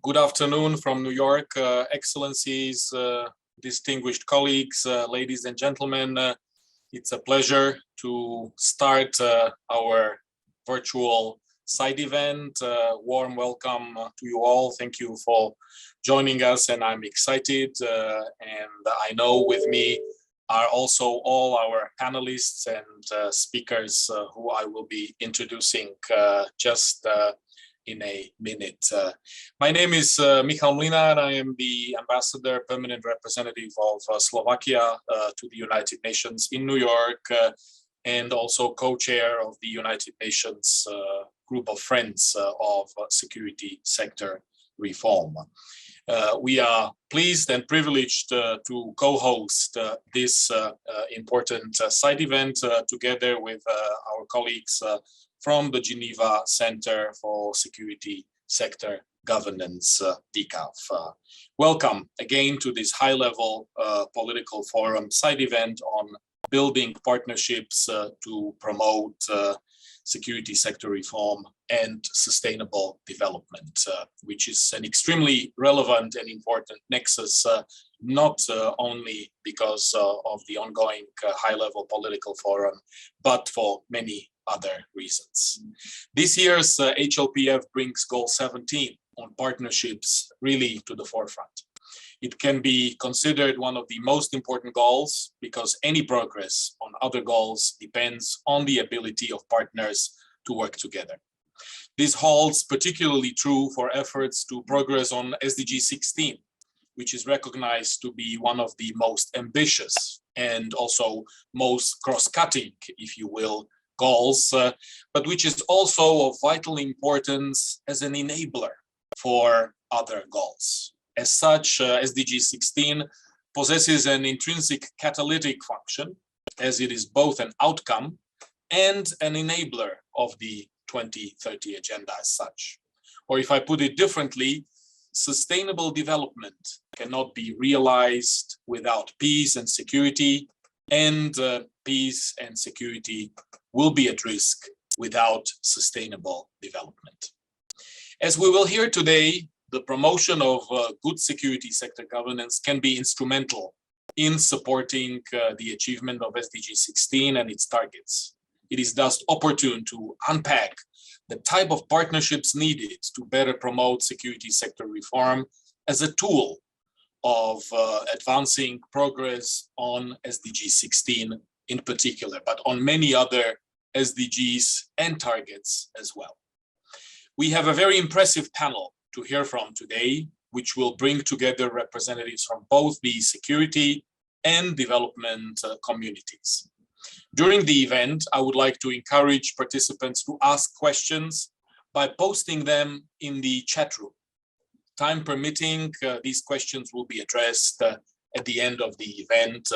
Good afternoon from New York, Excellencies, distinguished colleagues, ladies and gentlemen. It's a pleasure to start our virtual side event. Warm welcome to you all. Thank you for joining us, and I'm excited. And I know with me are also all our panelists and speakers who I will be introducing just in a minute. My name is Michal Mlinar. I am the ambassador, permanent representative of Slovakia to the United Nations in New York, and also co-chair of the United Nations group of friends of security sector reform. We are pleased and privileged to co-host this important side event together with our colleagues from the Geneva Center for Security Sector Governance, Picaffe. Welcome again to this high-level political forum side event on building partnerships to promote security sector reform and sustainable development, which is an extremely relevant and important nexus, not only because of the ongoing high-level political forum, but for many other reasons. This year's HLPF brings goal 17 on partnerships really to the forefront. It can be considered one of the most important goals because any progress on other goals depends on the ability of partners to work together. This holds particularly true for efforts to progress on SDG 16, which is recognized to be one of the most ambitious and also most cross-cutting, if you will, goals, but which is also of vital importance as an enabler for other goals. As such, SDG 16 possesses an intrinsic catalytic function, as it is both an outcome and an enabler of the 2030 agenda as such. Or if I put it differently, sustainable development cannot be realized without peace and security, and peace and security will be at risk without sustainable development. As we will hear today, the promotion of good security sector governance can be instrumental in supporting the achievement of SDG 16 and its targets. It is thus opportune to unpack the type of partnerships needed to better promote security sector reform as a tool of advancing progress on SDG 16 in particular, but on many other SDGs and targets as well. We have a very impressive panel to hear from today, which will bring together representatives from both the security and development communities. During the event, I would like to encourage participants to ask questions by posting them in the chat room. Time permitting, these questions will be addressed at the end of the event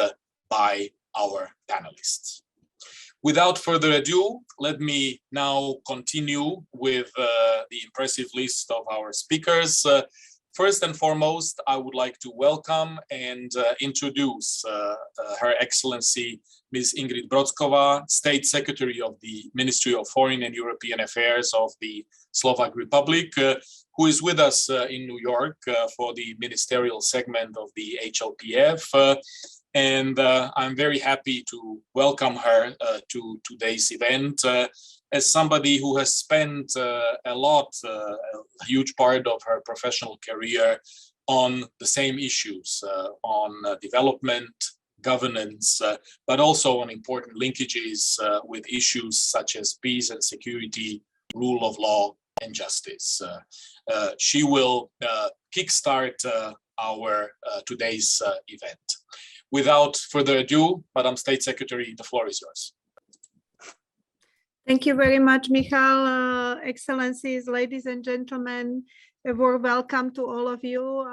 by our panelists. Without further ado, let me now continue with the impressive list of our speakers. First and foremost, I would like to welcome and introduce Her Excellency Ms. Ingrid Brotzkova, State Secretary of the Ministry of Foreign and European Affairs of the Slovak Republic, who is with us in New York for the ministerial segment of the HLPF. And I'm very happy to welcome her to today's event as somebody who has spent a huge part of her professional career on the same issues, on development, governance, but also on important linkages with issues such as peace and security, rule of law, and justice. She will kickstart our today's event. Without further ado, Madam State Secretary, the floor is yours. Thank you very much, Michal. Excellencies, ladies and gentlemen, a warm welcome to all of you.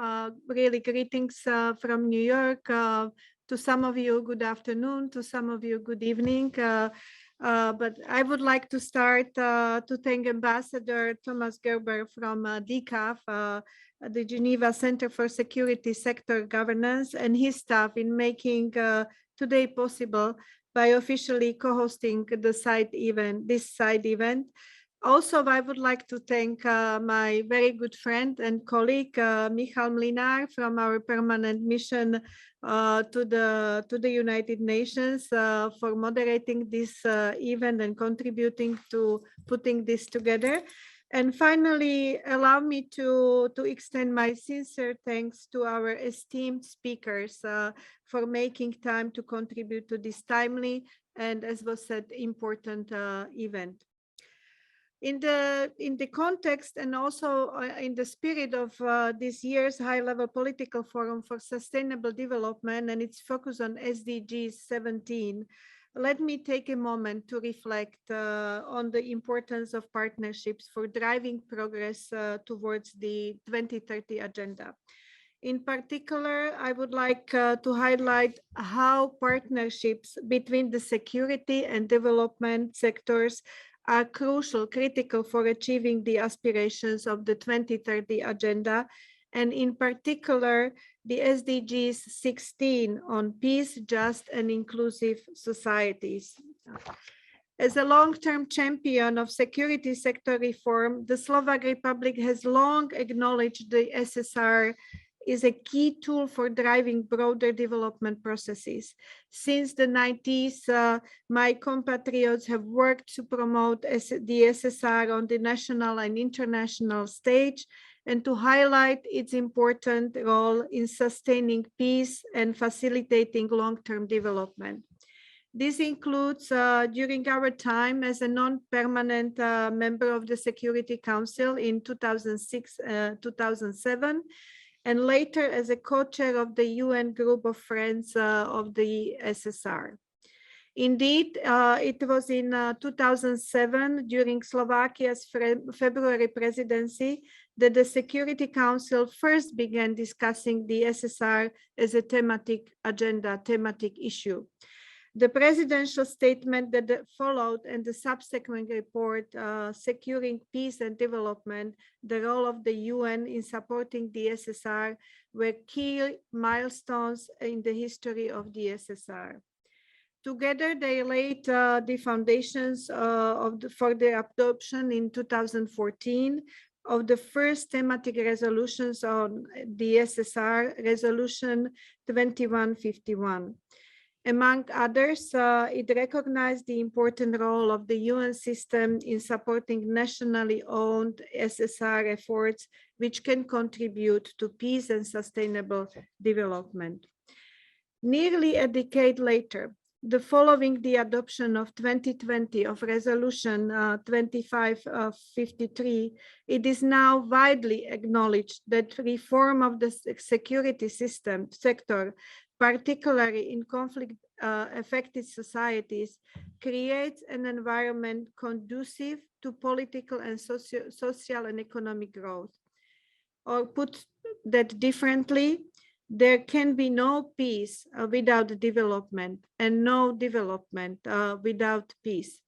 Really greetings from New York. To some of you, good afternoon. To some of you, good evening. But I would like to start to thank Ambassador Thomas Gurber from DCAF, the Geneva Center for Security Sector Governance, and his staff in making today possible by officially co-hosting this side event, Also, I would like to thank my very good friend and colleague, Michal Mlinar, from our permanent mission to the United Nations for moderating this event and contributing to putting this together. And finally, allow me to extend my sincere thanks to our esteemed speakers for making time to contribute to this timely and, as was said, important event. In the context and also in the spirit of this year's high-level political forum for sustainable development and its focus on SDGs 17, let me take a moment to reflect on the importance of partnerships for driving progress towards the 2030 agenda. In particular, I would like to highlight how partnerships between the security and development sectors are crucial, critical for achieving the aspirations of the 2030 agenda, and in particular, the SDGs 16 on peace, just and inclusive societies. As a long-term champion of security sector reform, the Slovak Republic has long acknowledged the SSR is a key tool for driving broader development processes. Since the 90s, my compatriots have worked to promote the SSR on the national and international stage and to highlight its important role in sustaining peace and facilitating long-term development. This includes during our time as a non-permanent member of the Security Council in 2006-2007, and later as a co-chair of the UN Group of Friends of the SSR. Indeed, it was in 2007, during Slovakia's February presidency, that the Security Council first began discussing the SSR as a thematic agenda, thematic issue. The presidential statement that followed and the subsequent report, Securing Peace and Development, the role of the UN in supporting the SSR, were key milestones in the history of the SSR. Together, they laid the foundations for the adoption in 2014 of the first thematic resolutions on the SSR, Resolution 2151. Among others, it recognized the important role of the UN system in supporting nationally owned SSR efforts, which can contribute to peace and sustainable development. Nearly a decade later, following the adoption of 2020 of Resolution 2553, it is now widely acknowledged that reform of the security sector, particularly in conflict-affected societies, creates an environment conducive to political and social and economic growth. Or put that differently, there can be no peace without development, and no development without peace.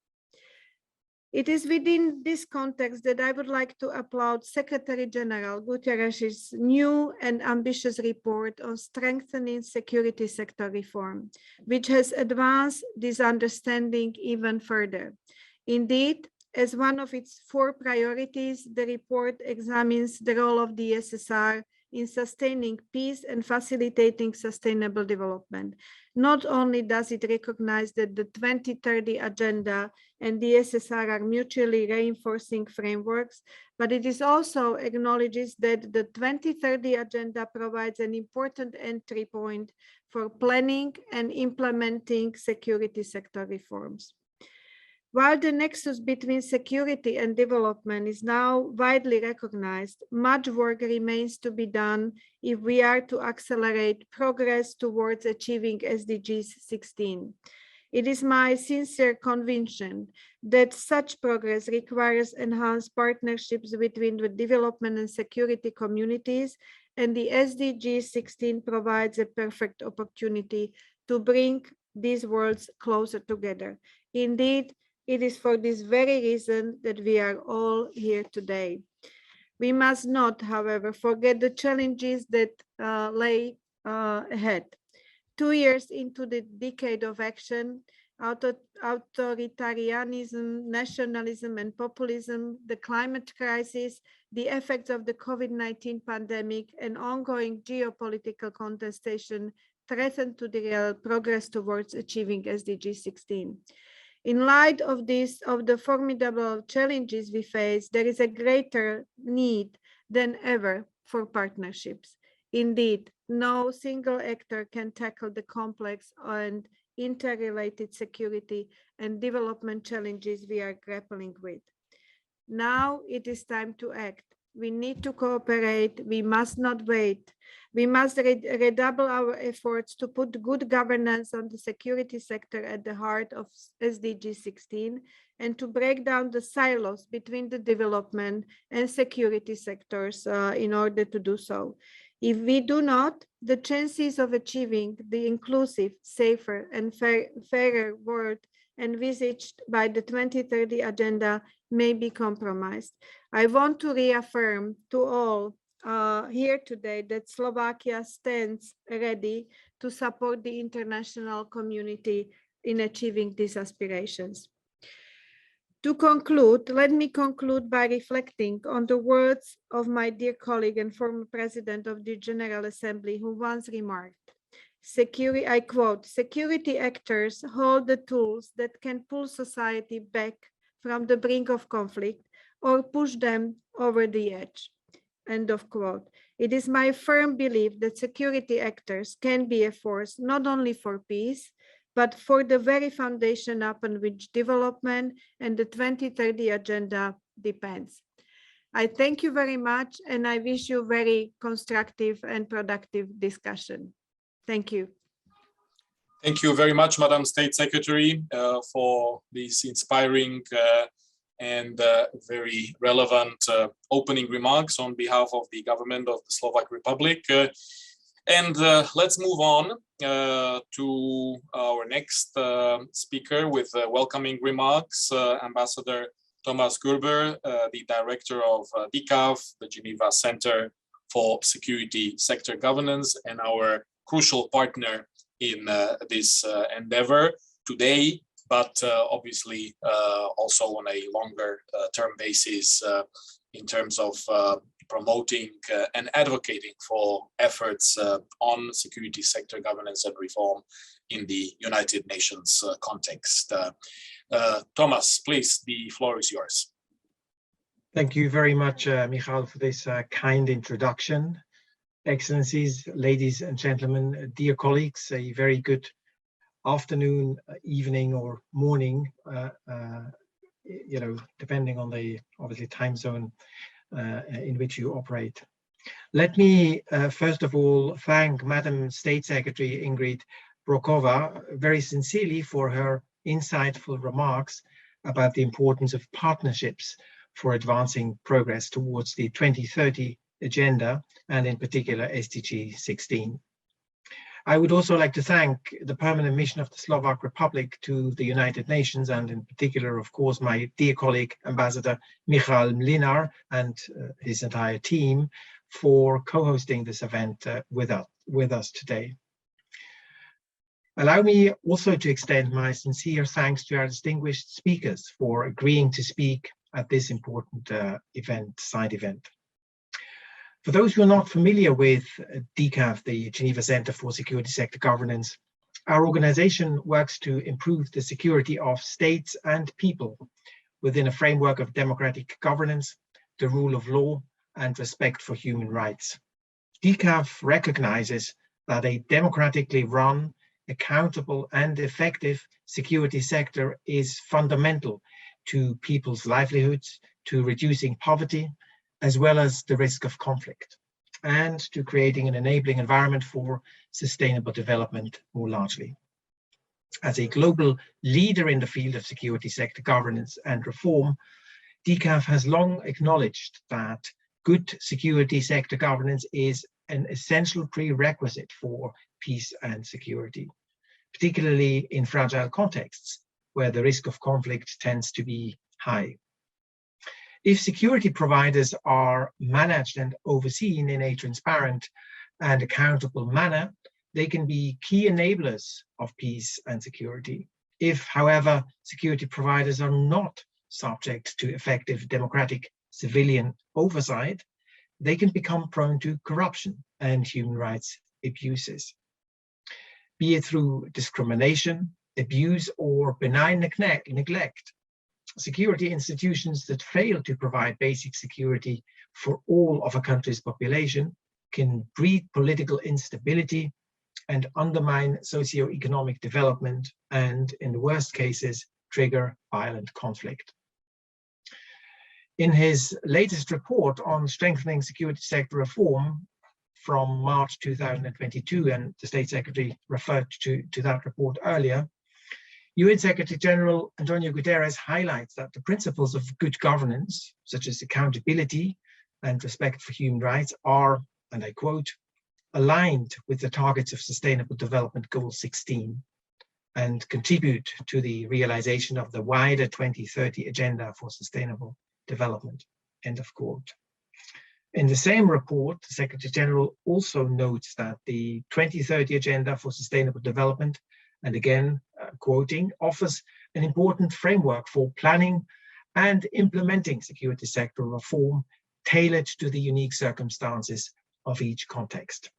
It is within this context that I would like to applaud Secretary General Guterres' new and ambitious report on strengthening security sector reform, which has advanced this understanding even further. Indeed, as one of its 4 priorities, the report examines the role of the SSR in sustaining peace and facilitating sustainable development. Not only does it recognize that the 2030 agenda and the SSR are mutually reinforcing frameworks, but it is also acknowledges that the 2030 agenda provides an important entry point for planning and implementing security sector reforms. While the nexus between security and development is now widely recognized, much work remains to be done if we are to accelerate progress towards achieving SDGs 16. It is my sincere conviction that such progress requires enhanced partnerships between the development and security communities, and the SDG 16 provides a perfect opportunity to bring these worlds closer together. Indeed, it is for this very reason that we are all here today. We must not, however, forget the challenges that lay ahead. 2 years into the decade of action, authoritarianism, nationalism and populism, the climate crisis, the effects of the COVID-19 pandemic, and ongoing geopolitical contestation threaten to derail progress towards achieving SDG 16. In light of the formidable challenges we face, there is a greater need than ever for partnerships. Indeed, no single actor can tackle the complex and interrelated security and development challenges we are grappling with. Now it is time to act. We need to cooperate. We must not wait. We must redouble our efforts to put good governance on the security sector at the heart of SDG 16 and to break down the silos between the development and security sectors in order to do so. If we do not, the chances of achieving the inclusive, safer, and fairer world envisaged by the 2030 agenda may be compromised. I want to reaffirm to all here today that Slovakia stands ready to support the international community in achieving these aspirations. To conclude, let me conclude by reflecting on the words of my dear colleague and former president of the General Assembly, who once remarked, I quote, "Security actors hold the tools that can pull society back from the brink of conflict or push them over the edge." End of quote. It is my firm belief that security actors can be a force not only for peace, but for the very foundation upon which development and the 2030 agenda depends. I thank you very much, and I wish you very constructive and productive discussion. Thank you. Thank you very much, Madam State Secretary, for these inspiring and very relevant opening remarks on behalf of the government of the Slovak Republic. And let's move on to our next speaker with welcoming remarks, Ambassador Thomas Gurber, the director of Picaffe, the Geneva Center for Security Sector Governance, and our crucial partner in this endeavor today, but obviously also on a longer term basis in terms of promoting and advocating for efforts on security sector governance and reform in the United Nations context. Thomas, please, the floor is yours. Thank you very much, Michal, for this kind introduction. Excellencies, ladies and gentlemen, dear colleagues, a very good afternoon, evening, or morning, depending on the obviously time zone in which you operate. Let me first of all thank Madam State Secretary Ingrid Brotzkova very sincerely for her insightful remarks about the importance of partnerships for advancing progress towards the 2030 agenda, and in particular SDG 16. I would also like to thank the permanent mission of the Slovak Republic to the United Nations, and in particular, of course, my dear colleague, Ambassador Michal Mlinar, and his entire team for co-hosting this event with us today. Allow me also to extend my sincere thanks to our distinguished speakers for agreeing to speak at this important side event. For those who are not familiar with DCAF, the Geneva Center for Security Sector Governance, our organization works to improve the security of states and people within a framework of democratic governance, the rule of law, and respect for human rights. DCAF recognizes that a democratically run, accountable, and effective security sector is fundamental to people's livelihoods, to reducing poverty, as well as the risk of conflict, and to creating an enabling environment for sustainable development more largely. As a global leader in the field of security sector governance and reform, DCAF has long acknowledged that good security sector governance is an essential prerequisite for peace and security, particularly in fragile contexts where the risk of conflict tends to be high. If security providers are managed and overseen in a transparent and accountable manner, they can be key enablers of peace and security. If, however, security providers are not subject to effective democratic civilian oversight, they can become prone to corruption and human rights abuses. Be it through discrimination, abuse, or benign neglect, security institutions that fail to provide basic security for all of a country's population can breed political instability and undermine socio-economic development and, in the worst cases, trigger violent conflict. In his latest report on strengthening security sector reform from March 2022, and the State Secretary referred to that report earlier, UN Secretary General Antonio Guterres highlights that the principles of good governance, such as accountability and respect for human rights, are, and I quote, aligned with the targets of Sustainable Development Goal 16 and contribute to the realization of the wider 2030 Agenda for Sustainable Development, end of quote. In the same report, the Secretary General also notes that the 2030 Agenda for Sustainable Development, and again, quoting, offers an important framework for planning and implementing security sector reform tailored to the unique circumstances of each context.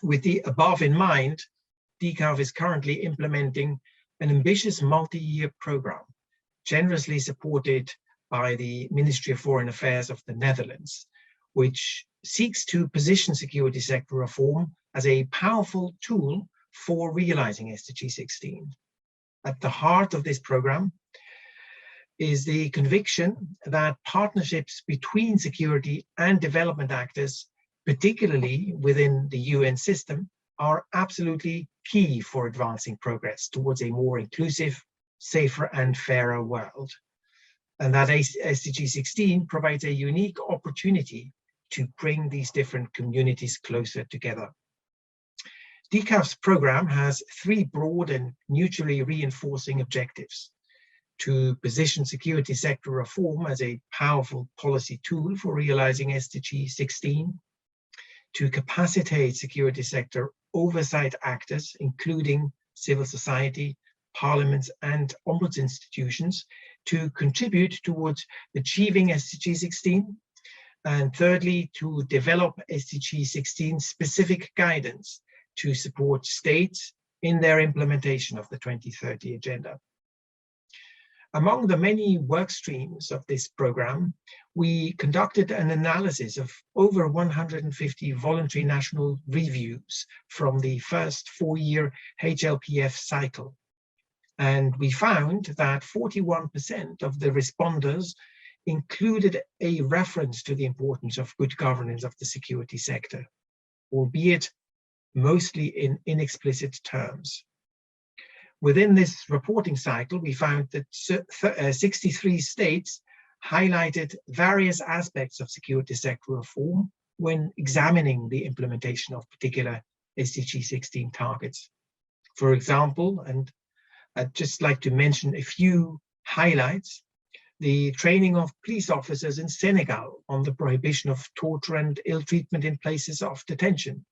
With the above in mind, DCAF is currently implementing an ambitious multi-year program, generously supported by the Ministry of Foreign Affairs of the Netherlands, which seeks to position security sector reform as a powerful tool for realizing SDG 16. At the heart of this program is the conviction that partnerships between security and development actors, particularly within the UN system, are absolutely key for advancing progress towards a more inclusive, safer and fairer world. And that SDG 16 provides a unique opportunity to bring these different communities closer together. DCAF's program has three broad and mutually reinforcing objectives: to position security sector reform as a powerful policy tool for realizing SDG 16, to capacitate security sector oversight actors, including civil society, parliaments and ombuds institutions, to contribute towards achieving SDG 16, and thirdly, to develop SDG 16 specific guidance to support states in their implementation of the 2030 Agenda. Among the many work streams of this program, we conducted an analysis of over 150 voluntary national reviews from the first 4-year HLPF cycle. And we found that 41% of the responders included a reference to the importance of good governance of the security sector, albeit mostly in inexplicit terms. Within this reporting cycle, we found that 63 states highlighted various aspects of security sector reform when examining the implementation of particular SDG 16 targets. For example, and I'd just like to mention a few highlights: the training of police officers in Senegal on the prohibition of torture and ill treatment in places of detention,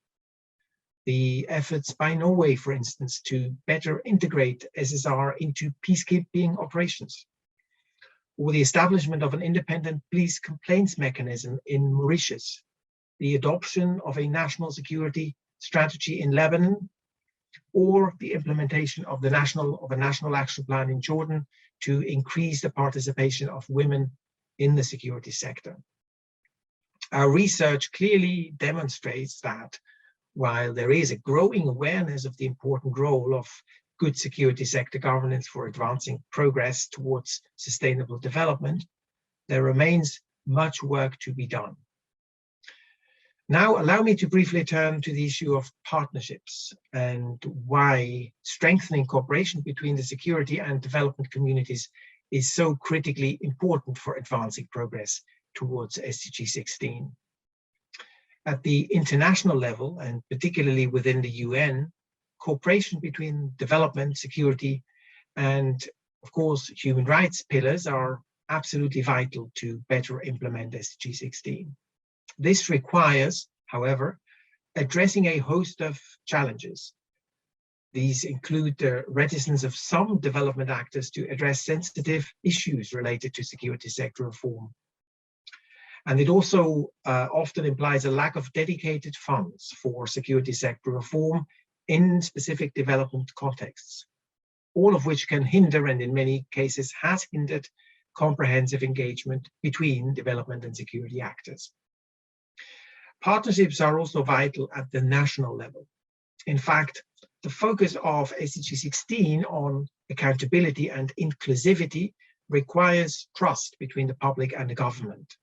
the efforts by Norway, for instance, to better integrate SSR into peacekeeping operations, or the establishment of an independent police complaints mechanism in Mauritius, the adoption of a national security strategy in Lebanon, or the implementation of a national action plan in Jordan to increase the participation of women in the security sector. Our research clearly demonstrates that while there is a growing awareness of the important role of good security sector governance for advancing progress towards sustainable development, there remains much work to be done. Now, allow me to briefly turn to the issue of partnerships and why strengthening cooperation between the security and development communities is so critically important for advancing progress towards SDG 16. At the international level, and particularly within the UN, cooperation between development, security, and of course, human rights pillars are absolutely vital to better implement SDG 16. This requires, however, addressing a host of challenges. These include the reticence of some development actors to address sensitive issues related to security sector reform. And it also often implies a lack of dedicated funds for security sector reform in specific development contexts, all of which can hinder, and in many cases has hindered, comprehensive engagement between development and security actors. Partnerships are also vital at the national level. In fact, the focus of SDG 16 on accountability and inclusivity requires trust between the public and the government.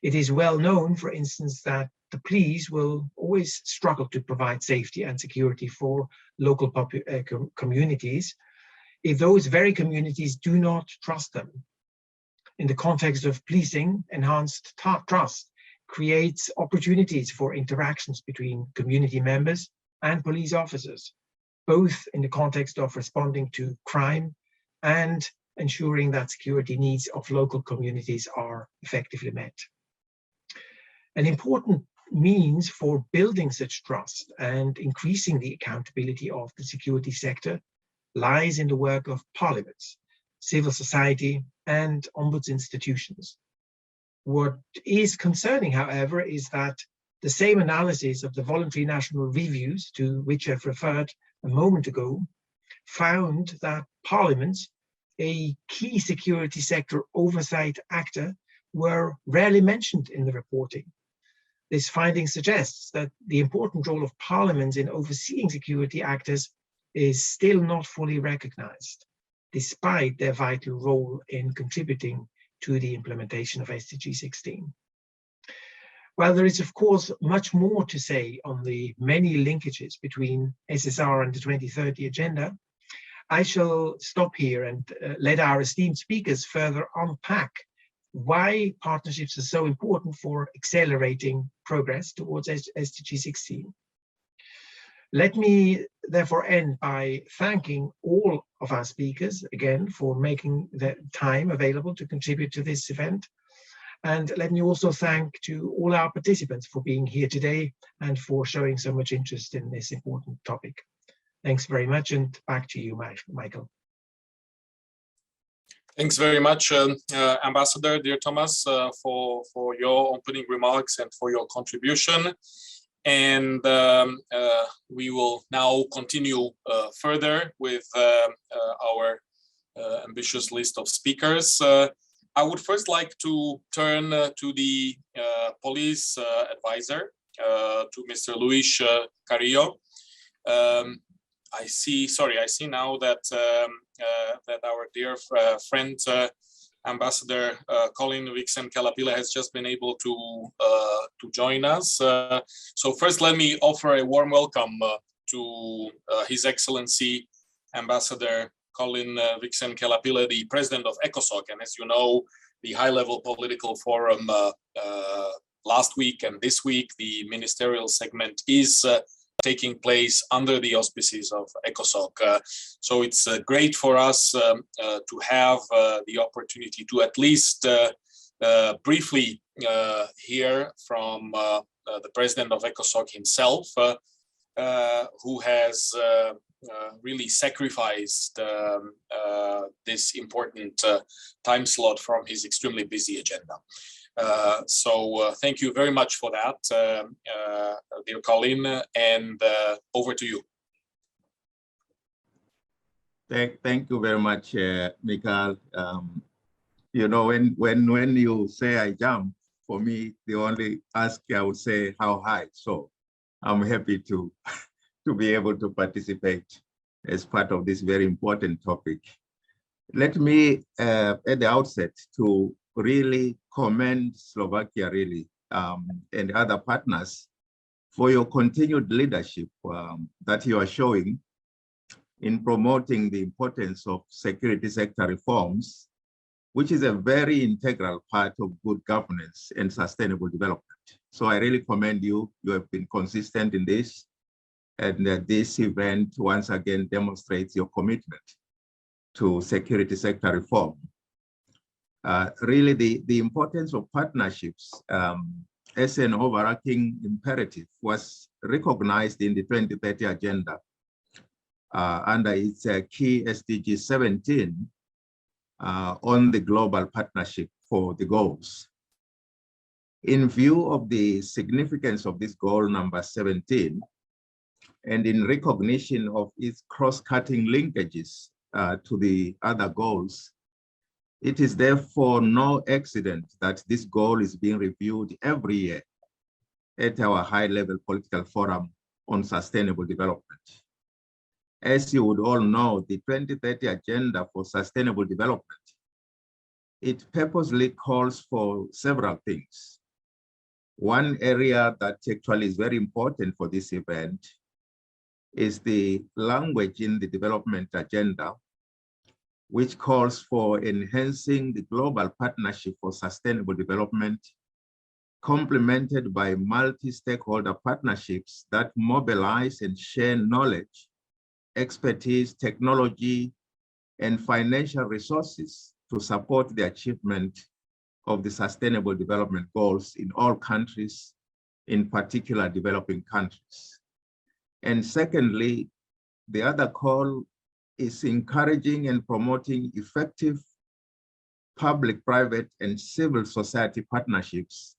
It is well known, for instance, that the police will always struggle to provide safety and security for local communities if those very communities do not trust them. In the context of policing, enhanced trust creates opportunities for interactions between community members and police officers, both in the context of responding to crime and ensuring that security needs of local communities are effectively met. An important means for building such trust and increasing the accountability of the security sector lies in the work of parliaments, civil society, and ombuds institutions. What is concerning, however, is that the same analysis of the voluntary national reviews to which I've referred a moment ago found that parliaments, a key security sector oversight actor, were rarely mentioned in the reporting. This finding suggests that the important role of parliaments in overseeing security actors is still not fully recognized, despite their vital role in contributing to the implementation of SDG 16. While there is, of course, much more to say on the many linkages between SSR and the 2030 agenda, I shall stop here and let our esteemed speakers further unpack why partnerships are so important for accelerating progress towards SDG 16. Let me therefore end by thanking all of our speakers again for making the time available to contribute to this event. And let me also thank to all our participants for being here today and for showing so much interest in this important topic. Thanks very much, and back to you, Michael. Thanks very much, Ambassador, dear Thomas, for your opening remarks and for your contribution. And we will now continue further with our ambitious list of speakers. I would first like to turn to the police advisor, to Mr. Luis Carrillo. I see now that that our dear friend Ambassador Collen Kelapile has just been able to join us. So first, let me offer a warm welcome to His Excellency Ambassador Collen Kelapile, the President of ECOSOC, and as you know, the high-level political forum last week and this week, the ministerial segment is taking place under the auspices of ECOSOC. So it's great for us to have the opportunity to at least briefly hear from the president of ECOSOC himself, who has really sacrificed this important time slot from his extremely busy agenda. So thank you very much for that, dear Collen, and over to you. Thank you very much, Michael. You know, when you say I jump, for me, the only ask I would say how high. So I'm happy to be able to participate as part of this very important topic. Let me, at the outset, to really commend Slovakia and other partners for your continued leadership that you are showing in promoting the importance of security sector reforms, which is a very integral part of good governance and sustainable development. So I really commend you. You have been consistent in this, and this event once again demonstrates your commitment to security sector reform. Really, the importance of partnerships as an overarching imperative was recognized in the 2030 agenda under its key SDG 17 on the global partnership for the goals. In view of the significance of this goal number 17, and in recognition of its cross-cutting linkages to the other goals, it is therefore no accident that this goal is being reviewed every year at our high-level political forum on sustainable development. As you would all know, the 2030 Agenda for Sustainable Development, it purposely calls for several things. One area that actually is very important for this event is the language in the development agenda, which calls for enhancing the global partnership for sustainable development, complemented by multi-stakeholder partnerships that mobilize and share knowledge, expertise, technology, and financial resources to support the achievement of the Sustainable Development Goals in all countries, in particular developing countries. And secondly, the other call is encouraging and promoting effective public, private, and civil society partnerships,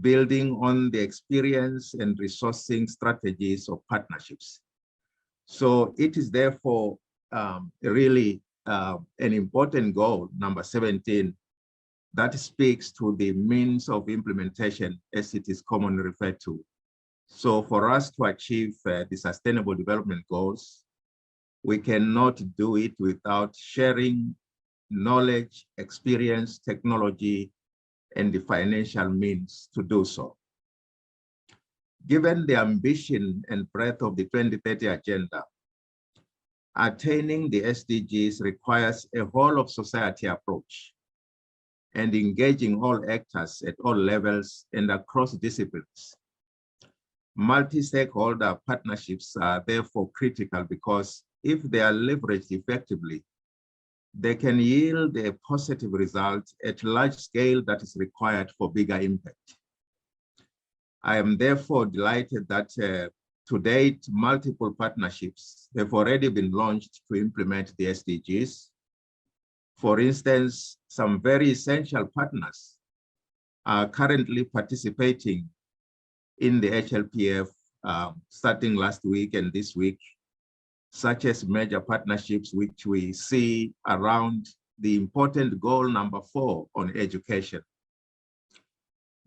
building on the experience and resourcing strategies of partnerships. So it is therefore really an important goal, number 17, that speaks to the means of implementation as it is commonly referred to. So for us to achieve the Sustainable Development Goals, we cannot do it without sharing knowledge, experience, technology, and the financial means to do so. Given the ambition and breadth of the 2030 Agenda, attaining the SDGs requires a whole of society approach and engaging all actors at all levels and across disciplines. Multi-stakeholder partnerships are therefore critical because if they are leveraged effectively, they can yield a positive result at large scale that is required for bigger impact. I am therefore delighted that to date, multiple partnerships have already been launched to implement the SDGs. For instance, some very essential partners are currently participating in the HLPF starting last week and this week, such as major partnerships which we see around the important goal number 4 on education.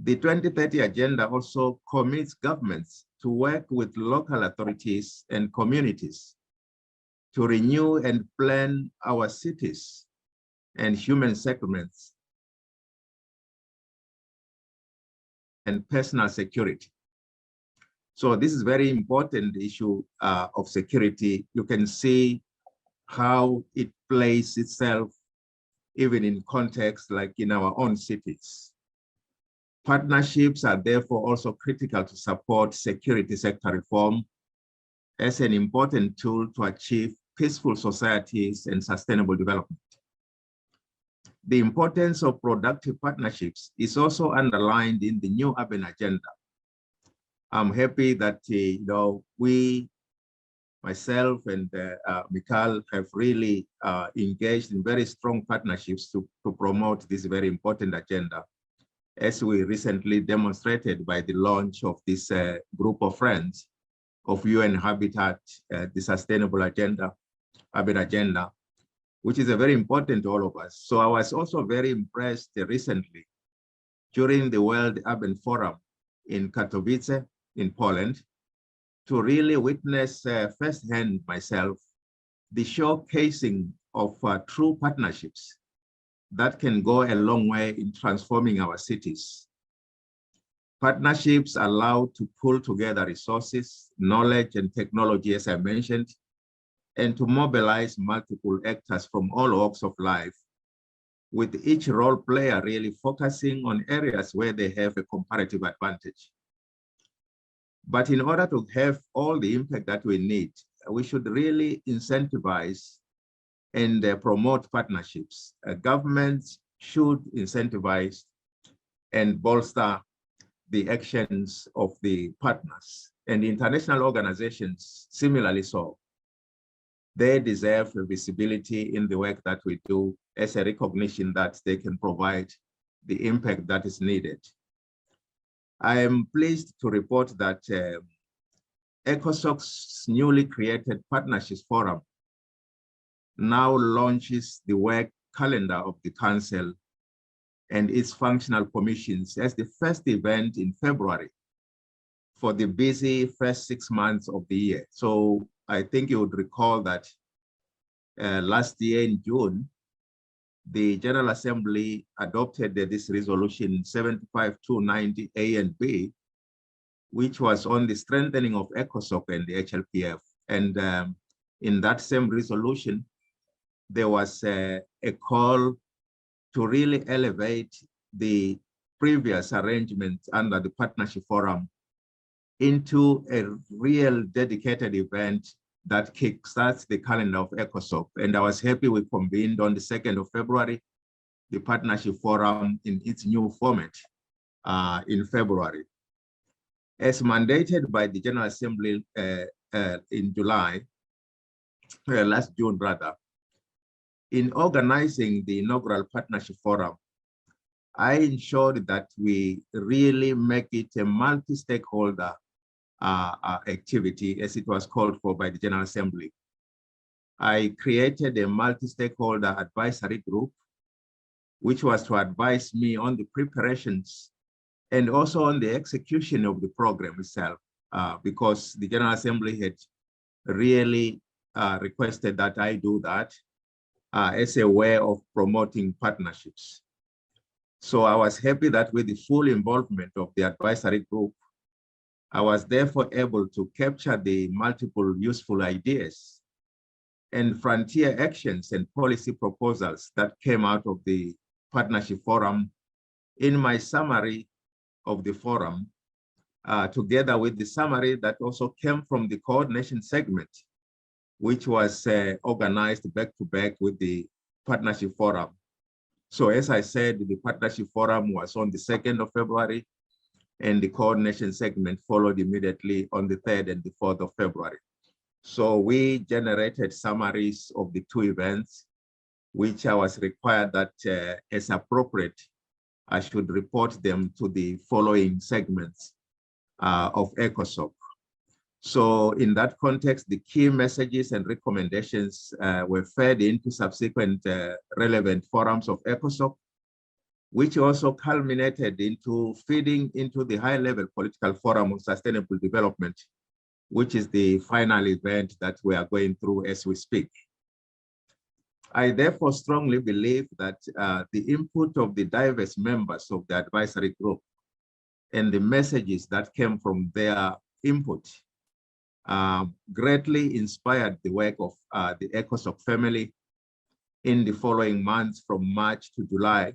The 2030 Agenda also commits governments to work with local authorities and communities to renew and plan our cities and human settlements and personal security. So this is a very important issue of security. You can see how it plays itself even in context like in our own cities. Partnerships are therefore also critical to support security sector reform as an important tool to achieve peaceful societies and sustainable development. The importance of productive partnerships is also underlined in the new urban agenda. I'm happy that we, myself and Mikhail, have really engaged in very strong partnerships to promote this very important agenda, as we recently demonstrated by the launch of this group of friends of UN Habitat, the Sustainable Agenda, Urban Agenda, which is very important to all of us. So I was also very impressed recently during the World Urban Forum in Katowice, in Poland, to really witness firsthand myself the showcasing of true partnerships that can go a long way in transforming our cities. Partnerships allow to pull together resources, knowledge, and technology, as I mentioned, and to mobilize multiple actors from all walks of life, with each role player really focusing on areas where they have a comparative advantage. But in order to have all the impact that we need, we should really incentivize and promote partnerships. Governments should incentivize and bolster the actions of the partners, and international organizations similarly so. They deserve visibility in the work that we do as a recognition that they can provide the impact that is needed. I am pleased to report that ECOSOC's newly created Partnerships Forum now launches the work calendar of the Council and its functional commissions as the first event in February for the busy first 6 months of the year. So I think you would recall that last year in June, the General Assembly adopted this resolution 75-290 A and B, which was on the strengthening of ECOSOC and the HLPF. And in that same resolution, there was a call to really elevate the previous arrangements under the Partnership Forum into a real dedicated event that kickstarts the calendar of ECOSOC. And I was happy we convened on the 2nd of February, the Partnership Forum in its new format in February. As mandated by the General Assembly in July, last June rather, in organizing the inaugural Partnership Forum, I ensured that we really make it a multi-stakeholder activity, as it was called for by the General Assembly. I created a multi-stakeholder advisory group, which was to advise me on the preparations and also on the execution of the program itself, because the General Assembly had really requested that I do that as a way of promoting partnerships. So I was happy that with the full involvement of the advisory group, I was therefore able to capture the multiple useful ideas and frontier actions and policy proposals that came out of the Partnership Forum in my summary of the forum, together with the summary that also came from the coordination segment, which was organized back-to-back with the Partnership Forum. So as I said, the Partnership Forum was on the 2nd of February, and the coordination segment followed immediately on the 3rd and the 4th of February. So we generated summaries of the two events, which I was required that as appropriate, I should report them to the following segments of ECOSOC. So in that context, the key messages and recommendations were fed into subsequent relevant forums of ECOSOC, which also culminated into feeding into the high-level political forum of sustainable development, which is the final event that we are going through as we speak. I therefore strongly believe that the input of the diverse members of the advisory group and the messages that came from their input greatly inspired the work of the ECOSOC family in the following months from March to July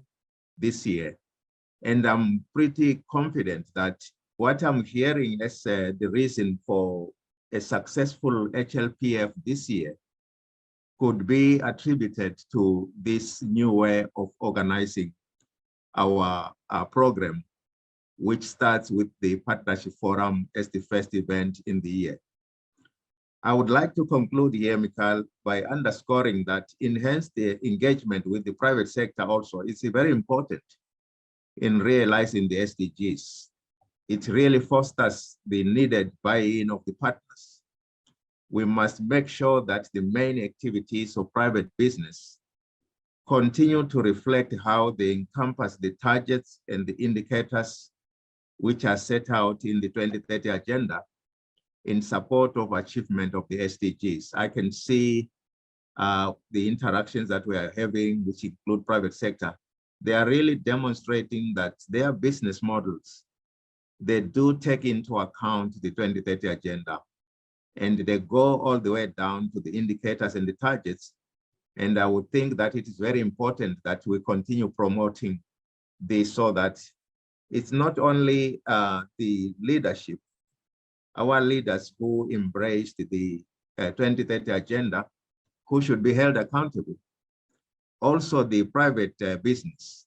this year. And I'm pretty confident that what I'm hearing as the reason for a successful HLPF this year could be attributed to this new way of organizing our program, which starts with the Partnership Forum as the first event in the year. I would like to conclude here, Michael, by underscoring that enhanced engagement with the private sector also is very important in realizing the SDGs. It really fosters the needed buy-in of the partners. We must make sure that the main activities of private business continue to reflect how they encompass the targets and the indicators which are set out in the 2030 agenda in support of achievement of the SDGs. I can see the interactions that we are having, which include private sector. They are really demonstrating that their business models, they do take into account the 2030 agenda, and they go all the way down to the indicators and the targets. And I would think that it is very important that we continue promoting this so that it's not only the leadership, our leaders who embraced the 2030 agenda, who should be held accountable. Also, the private business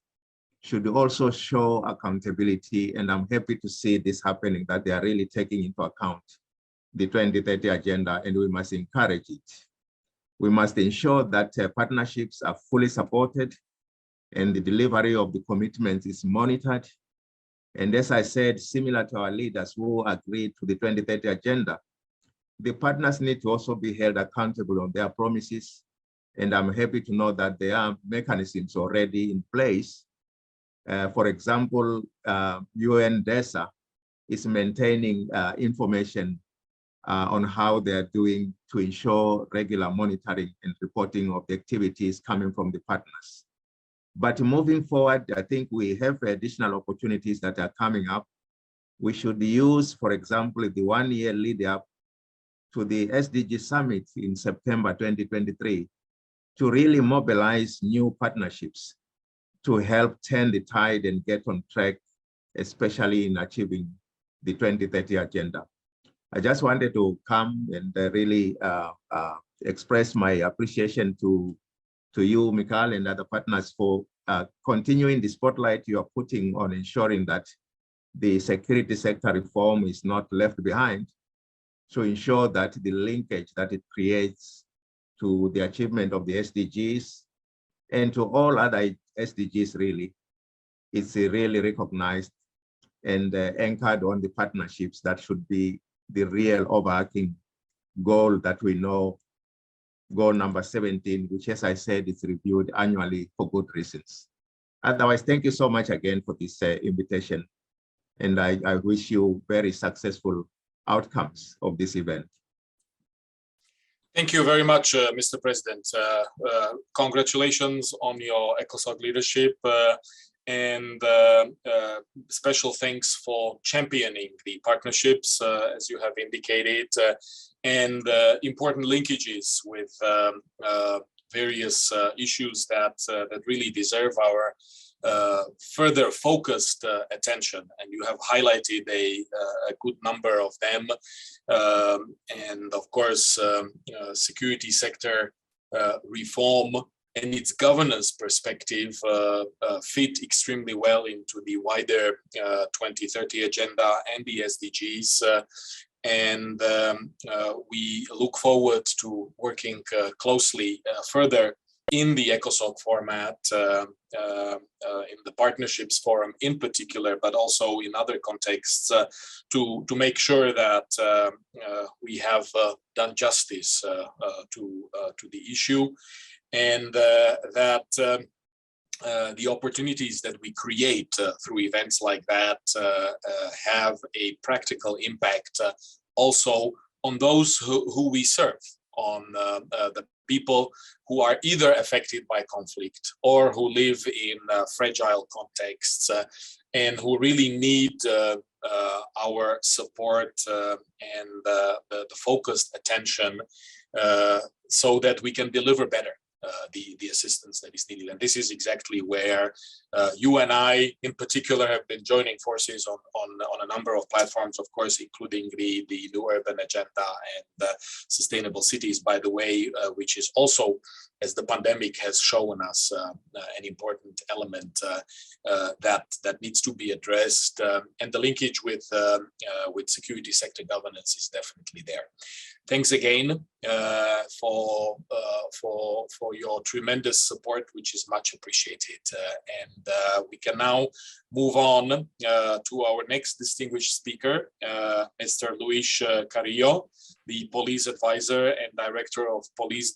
should also show accountability, and I'm happy to see this happening, that they are really taking into account the 2030 agenda, and we must encourage it. We must ensure that partnerships are fully supported and the delivery of the commitments is monitored. And as I said, similar to our leaders who agreed to the 2030 agenda, the partners need to also be held accountable on their promises. And I'm happy to know that there are mechanisms already in place. For example, UNDESA is maintaining information on how they're doing to ensure regular monitoring and reporting of the activities coming from the partners. But moving forward, I think we have additional opportunities that are coming up. We should use, for example, the 1 year lead up to the SDG Summit in September 2023 to really mobilize new partnerships to help turn the tide and get on track, especially in achieving the 2030 agenda. I just wanted to come and really express my appreciation to you, Mikhail, and other partners for continuing the spotlight you are putting on ensuring that the security sector reform is not left behind, to ensure that the linkage that it creates to the achievement of the SDGs and to all other SDGs really, it's really recognized and anchored on the partnerships that should be the real overarching goal that we know, goal number 17, which, as I said, is reviewed annually for good reasons. Otherwise, thank you so much again for this invitation. And I wish you very successful outcomes of this event. Thank you very much, Mr. President. Congratulations on your ECOSOC leadership and special thanks for championing the partnerships, as you have indicated, and important linkages with various issues that really deserve our further focused attention, and you have highlighted a good number of them. And of course, security sector reform and its governance perspective fit extremely well into the wider 2030 agenda and the SDGs. And we look forward to working closely further in the ECOSOC format, in the partnerships forum in particular, but also in other contexts, to make sure that we have done justice to the issue, and that the opportunities that we create through events like that have a practical impact also on those who we serve, on the people who are either affected by conflict or who live in fragile contexts and who really need our support and the focused attention so that we can deliver better the assistance that is needed. And this is exactly where you and I in particular have been joining forces on a number of platforms, of course, including the New Urban Agenda and Sustainable Cities, by the way, which is also, as the pandemic has shown us, an important element that needs to be addressed. And the linkage with security sector governance is definitely there. Thanks again for your tremendous support, which is much appreciated. And we can now move on to our next distinguished speaker, Mr. Luis Carrillo, the police advisor and director of police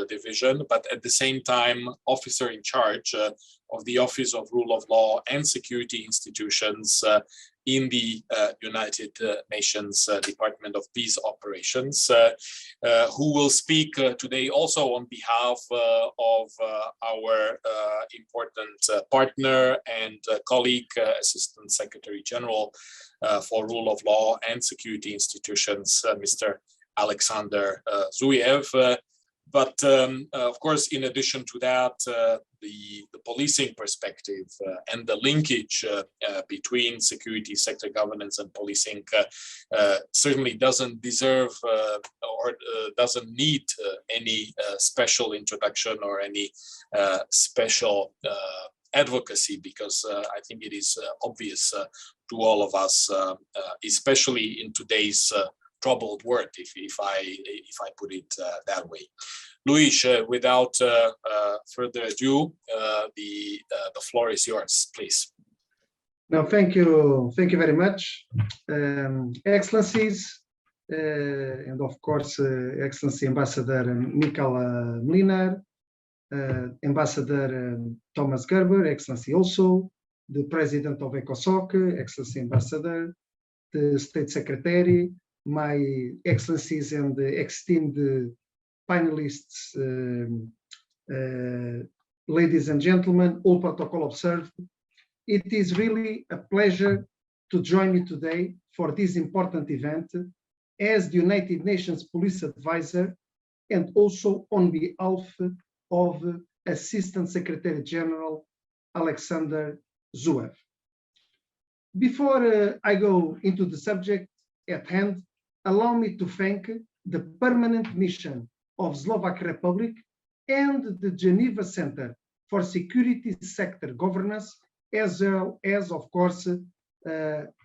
division, but at the same time, officer in charge of the Office of Rule of Law and Security Institutions in the United Nations Department of Peace Operations, who will speak today also on behalf of our important partner and colleague, Assistant Secretary General for Rule of Law and Security Institutions, Mr. Alexander Zuyev. But of course, in addition to that, the policing perspective and the linkage between security sector governance and policing certainly doesn't deserve or doesn't need any special introduction or any special advocacy, because I think it is obvious to all of us, especially in today's troubled word, if I put it that way. Luis, without further ado, the floor is yours, please. No, thank you very much, Excellencies, and of course, Excellency Ambassador Michael Mlinar, Ambassador Thomas Gurber, Excellency also, the President of ECOSOC, Excellency Ambassador, the State Secretary, my Excellencies and the esteemed panelists, ladies and gentlemen, all protocol observed. It is really a pleasure to join you today for this important event as the United Nations Police Advisor and also on behalf of Assistant Secretary General Alexander Zuev. Before I go into the subject at hand, allow me to thank the permanent mission of Slovak Republic and the Geneva Center for Security Sector Governance, as well as, of course,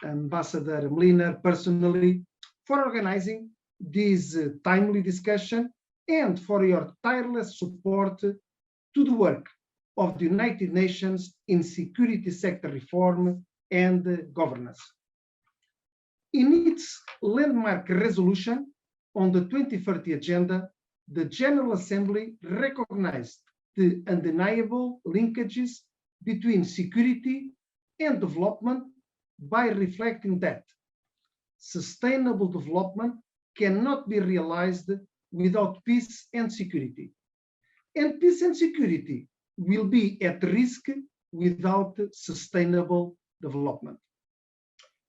Ambassador Mlinar personally, for organizing this timely discussion and for your tireless support to the work of the United Nations in security sector reform and governance. In its landmark resolution on the 2030 Agenda, the General Assembly recognized the undeniable linkages between security and development by reflecting that sustainable development cannot be realized without peace and security. And peace and security will be at risk without sustainable development.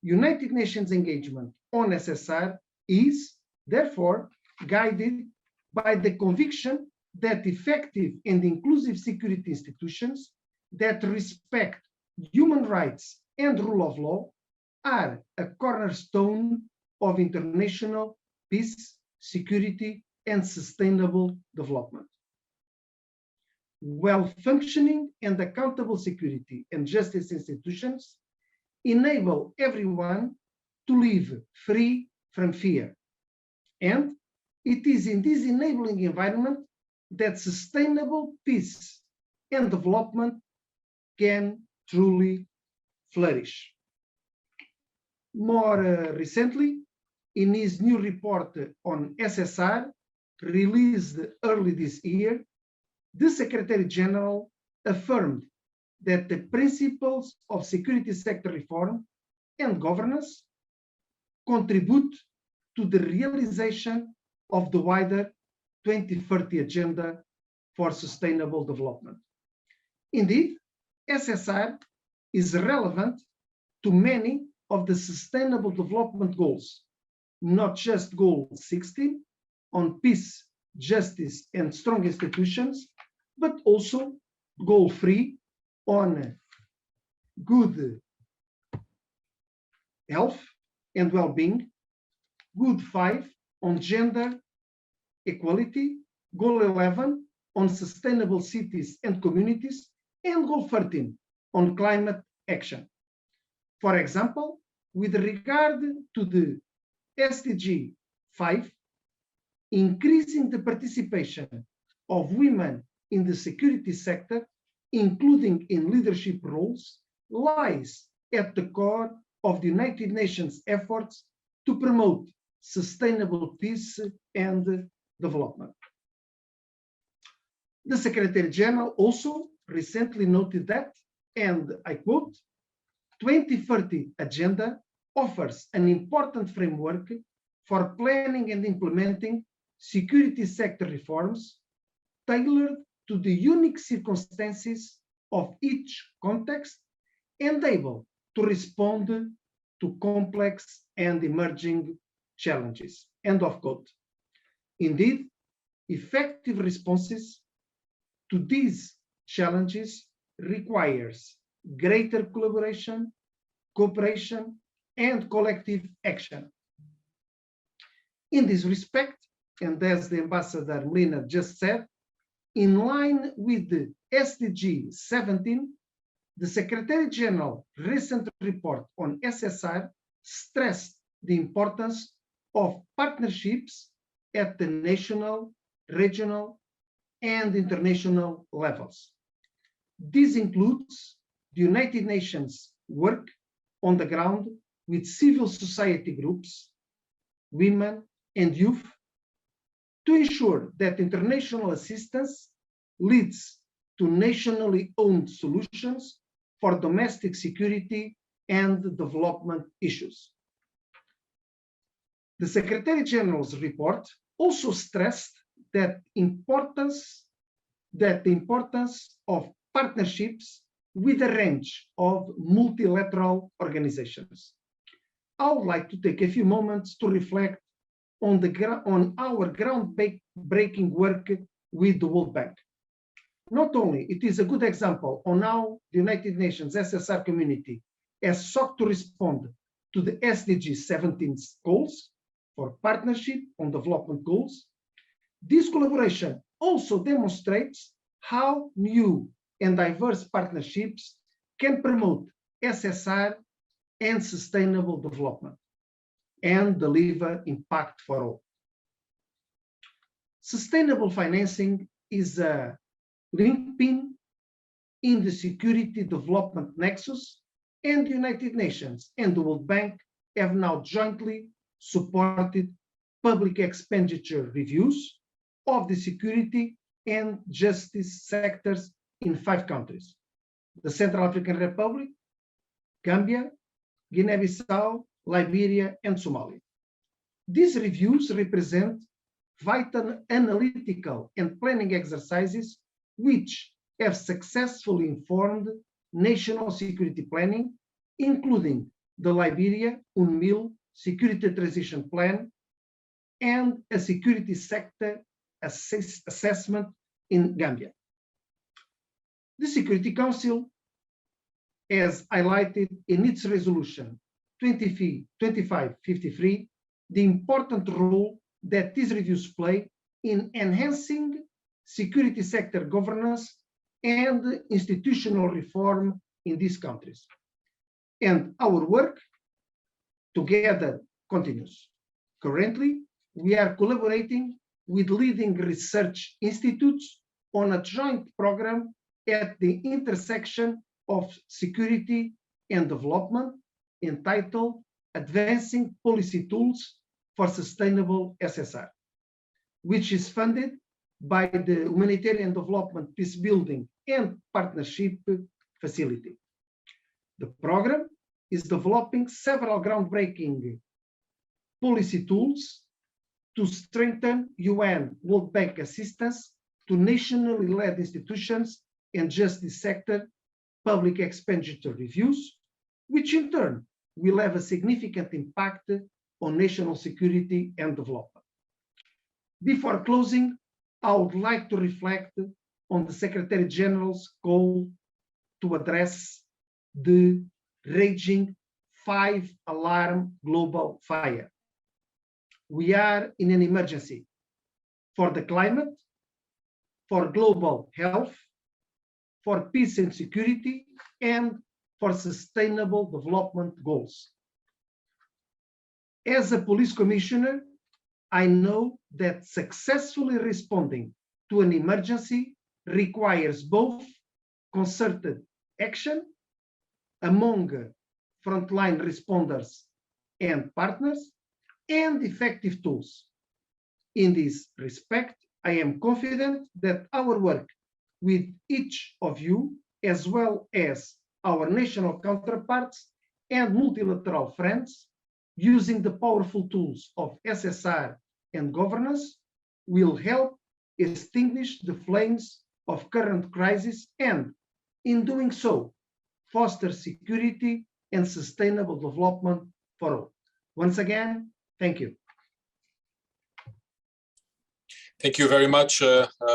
United Nations engagement on SSR is, therefore, guided by the conviction that effective and inclusive security institutions that respect human rights and rule of law are a cornerstone of international peace, security, and sustainable development. Well-functioning and accountable security and justice institutions enable everyone to live free from fear. And it is in this enabling environment that sustainable peace and development can truly flourish. More recently, in his new report on SSR, released early this year, the Secretary General affirmed that the principles of security sector reform and governance contribute to the realization of the wider 2030 Agenda for Sustainable Development. Indeed, SSR is relevant to many of the Sustainable Development Goals, not just Goal 16 on peace, justice, and strong institutions, but also Goal 3 on good health and well-being, Goal 5 on gender equality, Goal 11 on sustainable cities and communities, and Goal 13 on climate action. For example, with regard to the SDG 5, increasing the participation of women in the security sector, including in leadership roles, lies at the core of the United Nations efforts to promote sustainable peace and development. The Secretary General also recently noted that, and I quote, 2030 Agenda offers an important framework for planning and implementing security sector reforms tailored to the unique circumstances of each context and able to respond to complex and emerging challenges. End of quote. Indeed, effective responses to these challenges requires greater collaboration, cooperation, and collective action. In this respect, and as the Ambassador Mlinar just said, in line with the SDG 17, the Secretary General recent report on SSR stressed the importance of partnerships at the national, regional, and international levels. This includes the United Nations work on the ground with civil society groups, women, and youth to ensure that international assistance leads to nationally owned solutions for domestic security and development issues. The Secretary General's report also stressed that the importance of partnerships with a range of multilateral organizations. I would like to take a few moments to reflect on our groundbreaking work with the World Bank. Not only it is a good example on how the United Nations SSR community has sought to respond to the SDGs 17 goals for partnership on development goals, this collaboration also demonstrates how new and diverse partnerships can promote SSR and sustainable development and deliver impact for all. Sustainable financing is a linchpin in the security development nexus, and the United Nations and the World Bank have now jointly supported public expenditure reviews of the security and justice sectors in 5 countries: the Central African Republic, Gambia, Guinea-Bissau, Liberia, and Somalia. These reviews represent vital analytical and planning exercises which have successfully informed national security planning, including the Liberia UNMIL Security Transition Plan and a security sector assessment in Gambia. The Security Council has highlighted in its resolution 2553 the important role that these reviews play in enhancing security sector governance and institutional reform in these countries. And our work together continues. Currently, we are collaborating with leading research institutes on a joint program at the intersection of security and development entitled Advancing Policy Tools for Sustainable SSR, which is funded by the Humanitarian Development Peacebuilding and Partnership Facility. The program is developing several groundbreaking policy tools to strengthen UN World Bank assistance to nationally led institutions and justice sector public expenditure reviews, which in turn will have a significant impact on national security and development. Before closing, I would like to reflect on the Secretary General's call to address the raging 5-alarm global fire. We are in an emergency for the climate, for global health, for peace and security, and for sustainable development goals. As a police commissioner, I know that successfully responding to an emergency requires both concerted action among frontline responders and partners and effective tools. In this respect, I am confident that our work with each of you, as well as our national counterparts and multilateral friends, using the powerful tools of SSR and governance, will help extinguish the flames of current crisis and, in doing so, foster security and sustainable development for all. Once again, thank you. Thank you very much,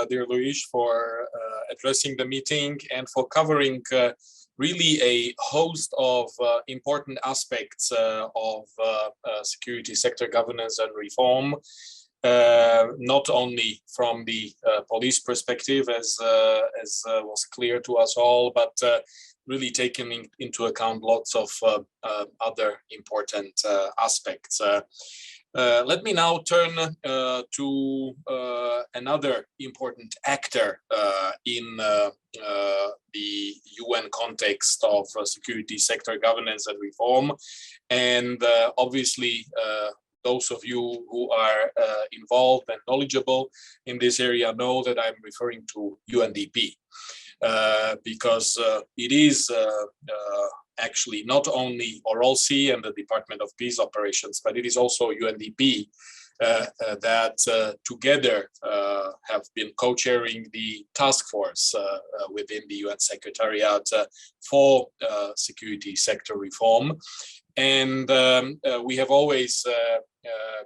dear Luis, for addressing the meeting and for covering really a host of important aspects of security sector governance and reform, not only from the police perspective, as was clear to us all, but really taking into account lots of other important aspects. Let me now turn to another important actor in the UN context of security sector governance and reform. And obviously, those of you who are involved and knowledgeable in this area know that I'm referring to UNDP, because it is actually not only OROLC and the Department of Peace Operations, but it is also UNDP that together have been co-chairing the task force within the UN Secretariat for security sector reform. And we have always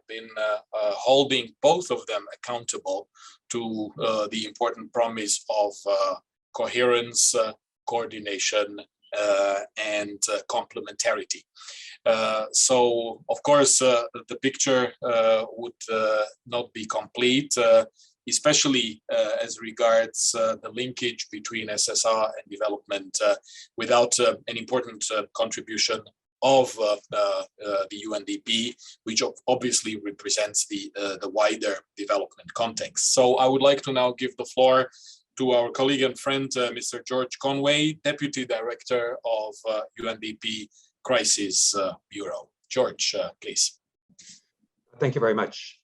been holding both of them accountable to the important promise of coherence, coordination, and complementarity. So, of course, the picture would not be complete, especially as regards the linkage between SSR and development without an important contribution of the UNDP, which obviously represents the wider development context. So I would like to now give the floor to our colleague and friend, Mr. George Conway, Deputy Director of UNDP Crisis Bureau. George, please. Thank you very much.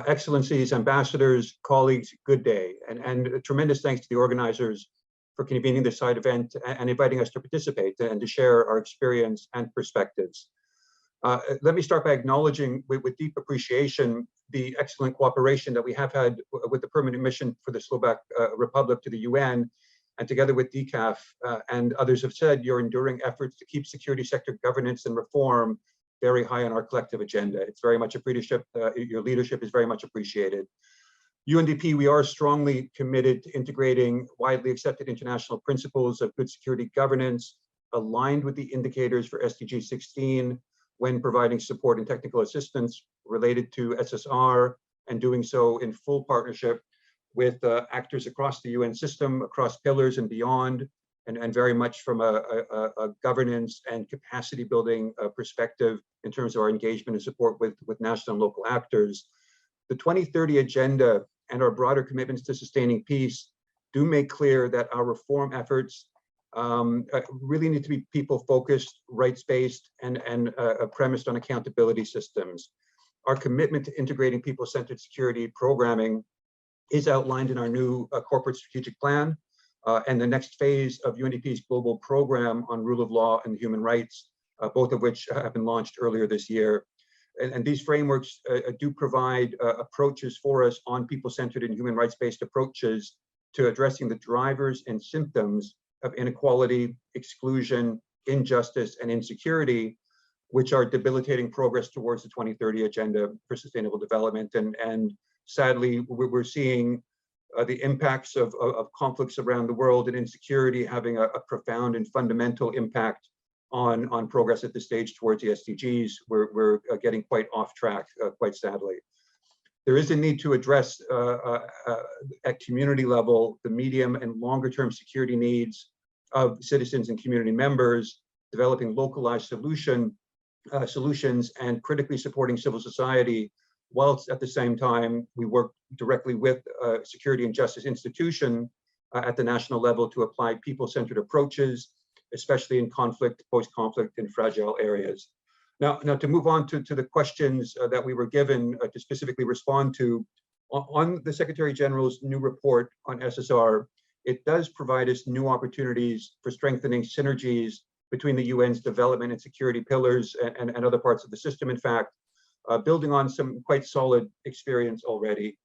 Excellencies, ambassadors, colleagues, good day. And a tremendous thanks to the organizers for convening this side event and inviting us to participate and to share our experience and perspectives. Let me start by acknowledging with deep appreciation the excellent cooperation that we have had with the permanent mission for the Slovak Republic to the UN, and together with DCAF and others have said, your enduring efforts to keep security sector governance and reform very high on our collective agenda. It's very much appreciated. Your leadership is very much appreciated. UNDP, we are strongly committed to integrating widely accepted international principles of good security governance, aligned with the indicators for SDG 16, when providing support and technical assistance related to SSR, and doing so in full partnership with actors across the UN system, across pillars and beyond, and very much from a governance and capacity building perspective in terms of our engagement and support with national and local actors. The 2030 agenda and our broader commitments to sustaining peace do make clear that our reform efforts really need to be people-focused, rights-based, and premised on accountability systems. Our commitment to integrating people-centered security programming is outlined in our new corporate strategic plan and the next phase of UNDP's global program on rule of law and human rights, both of which have been launched earlier this year. And these frameworks do provide approaches for us on people-centered and human rights-based approaches to addressing the drivers and symptoms of inequality, exclusion, injustice, and insecurity, which are debilitating progress towards the 2030 Agenda for Sustainable Development. And sadly, we're seeing the impacts of conflicts around the world and insecurity having a profound and fundamental impact on progress at this stage towards the SDGs. We're getting quite off track, quite sadly. There is a need to address at community level the medium and longer term security needs of citizens and community members, developing localized solutions and critically supporting civil society, whilst at the same time we work directly with security and justice institution at the national level to apply people-centered approaches, especially in conflict, post-conflict, and fragile areas. Now to move on to the questions that we were given to specifically respond to, on the Secretary General's new report on SSR, it does provide us new opportunities for strengthening synergies between the UN's development and security pillars and other parts of the system, in fact, building on some quite solid experience already.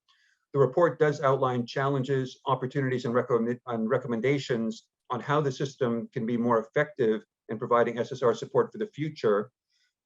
The report does outline challenges, opportunities, and recommendations on how the system can be more effective in providing SSR support for the future.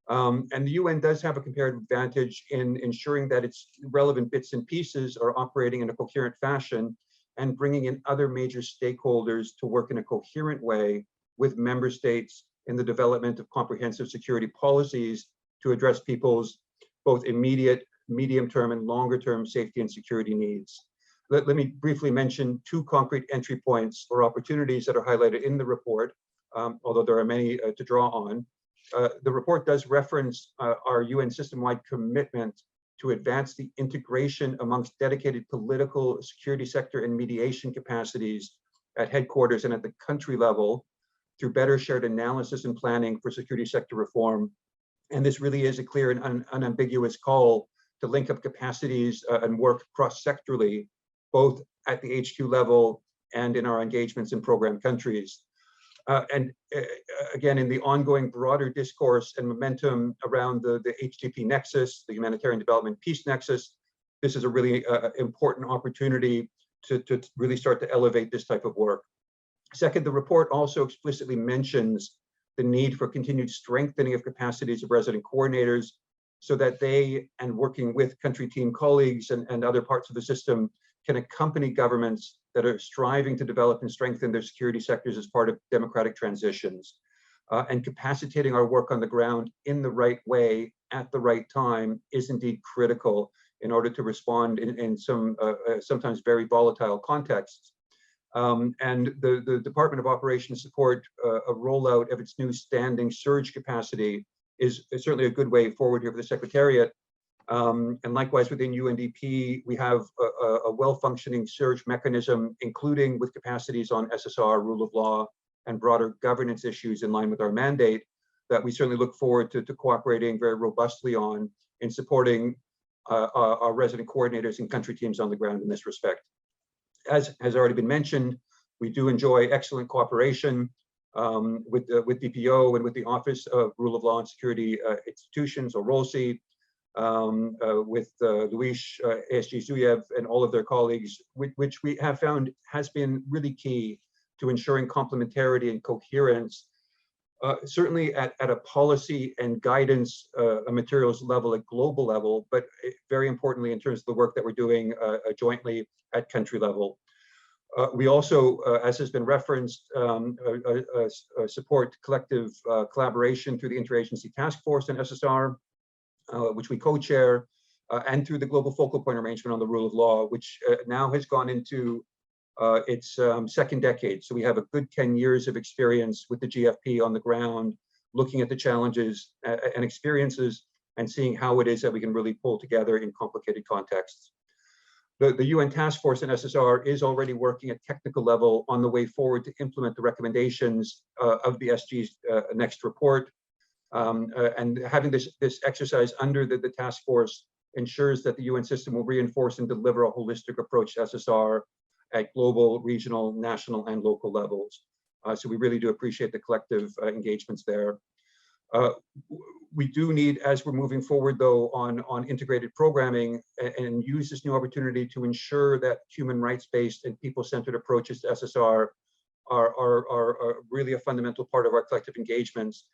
And the UN does have a comparative advantage in ensuring that its relevant bits and pieces are operating in a coherent fashion and bringing in other major stakeholders to work in a coherent way with member states in the development of comprehensive security policies to address people's both immediate, medium-term, and longer-term safety and security needs. Let me briefly mention two concrete entry points or opportunities that are highlighted in the report, although there are many to draw on. The report does reference our UN system-wide commitment to advance the integration amongst dedicated political, security sector, and mediation capacities at headquarters and at the country level through better shared analysis and planning for security sector reform. And this really is a clear and unambiguous call to link up capacities and work cross-sectorally, both at the HQ level and in our engagements in program countries. Again, in the ongoing broader discourse and momentum around the HDP nexus, the humanitarian development peace nexus, this is a really important opportunity to really start to elevate this type of work. Second, the report also explicitly mentions the need for continued strengthening of capacities of resident coordinators so that they, and working with country team colleagues and other parts of the system, can accompany governments that are striving to develop and strengthen their security sectors as part of democratic transitions. And capacitating our work on the ground in the right way at the right time is indeed critical in order to respond in some sometimes very volatile contexts. And the Department of Operations Support, a rollout of its new standing surge capacity is certainly a good way forward here for the Secretariat. And likewise within UNDP, we have a well-functioning surge mechanism, including with capacities on SSR, rule of law, and broader governance issues in line with our mandate, that we certainly look forward to cooperating very robustly on in supporting our resident coordinators and country teams on the ground in this respect. As has already been mentioned, we do enjoy excellent cooperation with DPO and with the Office of Rule of Law and Security Institutions, or ROLSI, with Luis, ASG Zuyev, and all of their colleagues, which we have found has been really key to ensuring complementarity and coherence, certainly at a policy and guidance materials level, at global level, but very importantly in terms of the work that we're doing jointly at country level. We also, as has been referenced, support collective collaboration through the Interagency Task Force in SSR, which we co-chair, and through the Global Focal Point Arrangement on the Rule of Law, which now has gone into its second decade. So we have a good 10 years of experience with the GFP on the ground, looking at the challenges and experiences and seeing how it is that we can really pull together in complicated contexts. The UN Task Force in SSR is already working at technical level on the way forward to implement the recommendations of the SG's next report. And having this exercise under the task force ensures that the UN system will reinforce and deliver a holistic approach to SSR at global, regional, national, and local levels. So we really do appreciate the collective engagements there. We do need, as we're moving forward though, on integrated programming, and use this new opportunity to ensure that human rights-based and people-centered approaches to SSR are really a fundamental part of our collective engagements,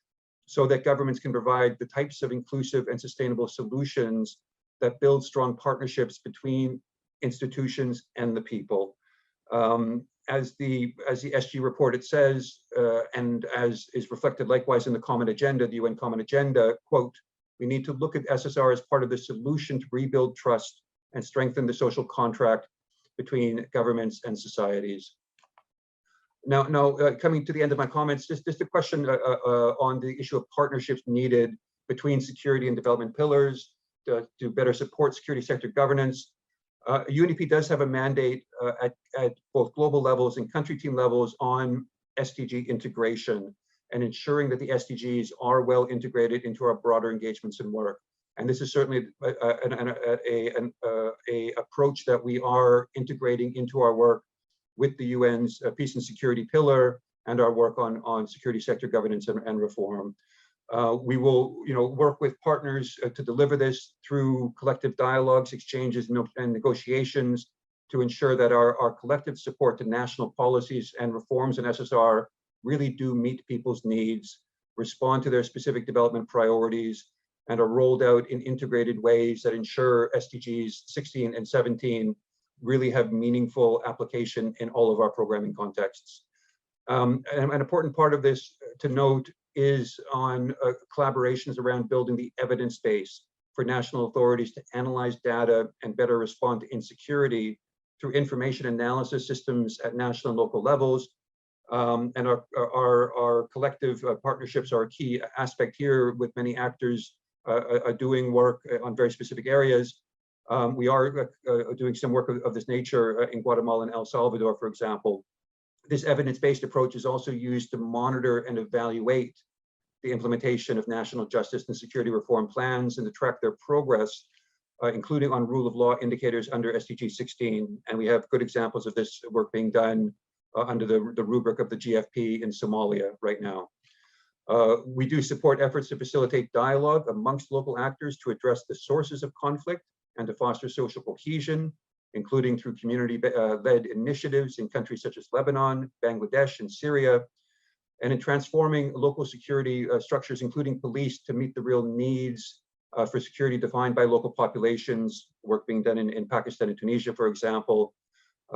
so that governments can provide the types of inclusive and sustainable solutions that build strong partnerships between institutions and the people. As the SG report, it says, and as is reflected likewise in the common agenda, the UN common agenda, quote, we need to look at SSR as part of the solution to rebuild trust and strengthen the social contract between governments and societies. Now, coming to the end of my comments, just a question on the issue of partnerships needed between security and development pillars to better support security sector governance. UNDP does have a mandate at both global levels and country team levels on SDG integration and ensuring that the SDGs are well integrated into our broader engagements and work. And this is certainly an approach that we are integrating into our work with the UN's peace and security pillar and our work on security sector governance and reform. We will, work with partners to deliver this through collective dialogues, exchanges, and negotiations to ensure that our collective support to national policies and reforms in SSR really do meet people's needs, respond to their specific development priorities, and are rolled out in integrated ways that ensure SDGs 16 and 17 really have meaningful application in all of our programming contexts. And an important part of this to note is on collaborations around building the evidence base for national authorities to analyze data and better respond to insecurity through information analysis systems at national and local levels, And our collective partnerships are a key aspect here, with many actors doing work on very specific areas. We are doing some work of this nature in Guatemala and El Salvador, for example. This evidence-based approach is also used to monitor and evaluate the implementation of national justice and security reform plans and to track their progress, including on rule of law indicators under SDG 16. And we have good examples of this work being done under the rubric of the GFP in Somalia right now. We do support efforts to facilitate dialogue amongst local actors to address the sources of conflict and to foster social cohesion, including through community-led initiatives in countries such as Lebanon, Bangladesh, and Syria, and in transforming local security structures, including police, to meet the real needs for security defined by local populations, work being done in Pakistan and Tunisia, for example.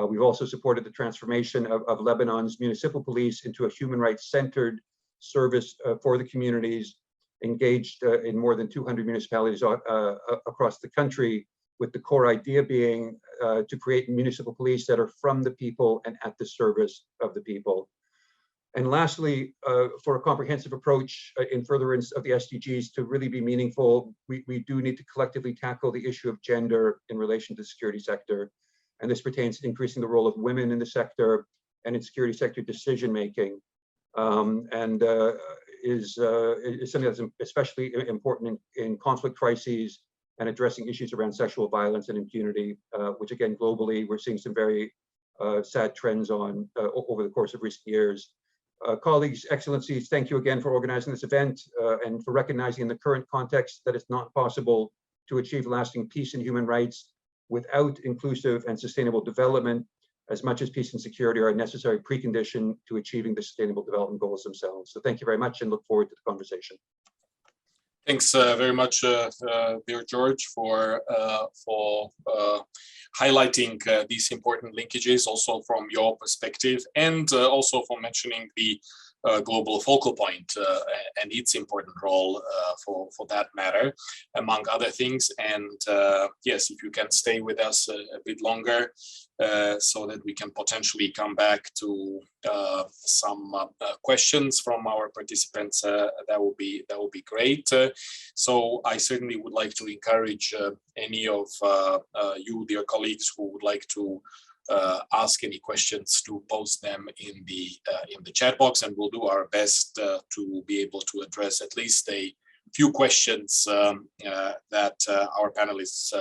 We've also supported the transformation of Lebanon's municipal police into a human rights-centered service for the communities, engaged in more than 200 municipalities across the country, with the core idea being to create municipal police that are from the people and at the service of the people. And lastly, for a comprehensive approach in furtherance of the SDGs to really be meaningful, we do need to collectively tackle the issue of gender in relation to the security sector. And this pertains to increasing the role of women in the sector and in security sector decision-making. Is something that's especially important in conflict crises and addressing issues around sexual violence and impunity, which again, globally, we're seeing some very sad trends on over the course of recent years. Colleagues, Excellencies, thank you again for organizing this event and for recognizing in the current context that it's not possible to achieve lasting peace and human rights without inclusive and sustainable development, as much as peace and security are a necessary precondition to achieving the sustainable development goals themselves. So thank you very much and look forward to the conversation. Thanks very much, dear George, for highlighting these important linkages also from your perspective, and also for mentioning the global focal point and its important role for that matter, among other things. And yes, if you can stay with us a bit longer, so that we can potentially come back to some questions from our participants, that would be great. So I certainly would like to encourage any of you, dear colleagues, who would like to ask any questions to post them in the chat box, and we'll do our best to be able to address at least a few questions that our panelists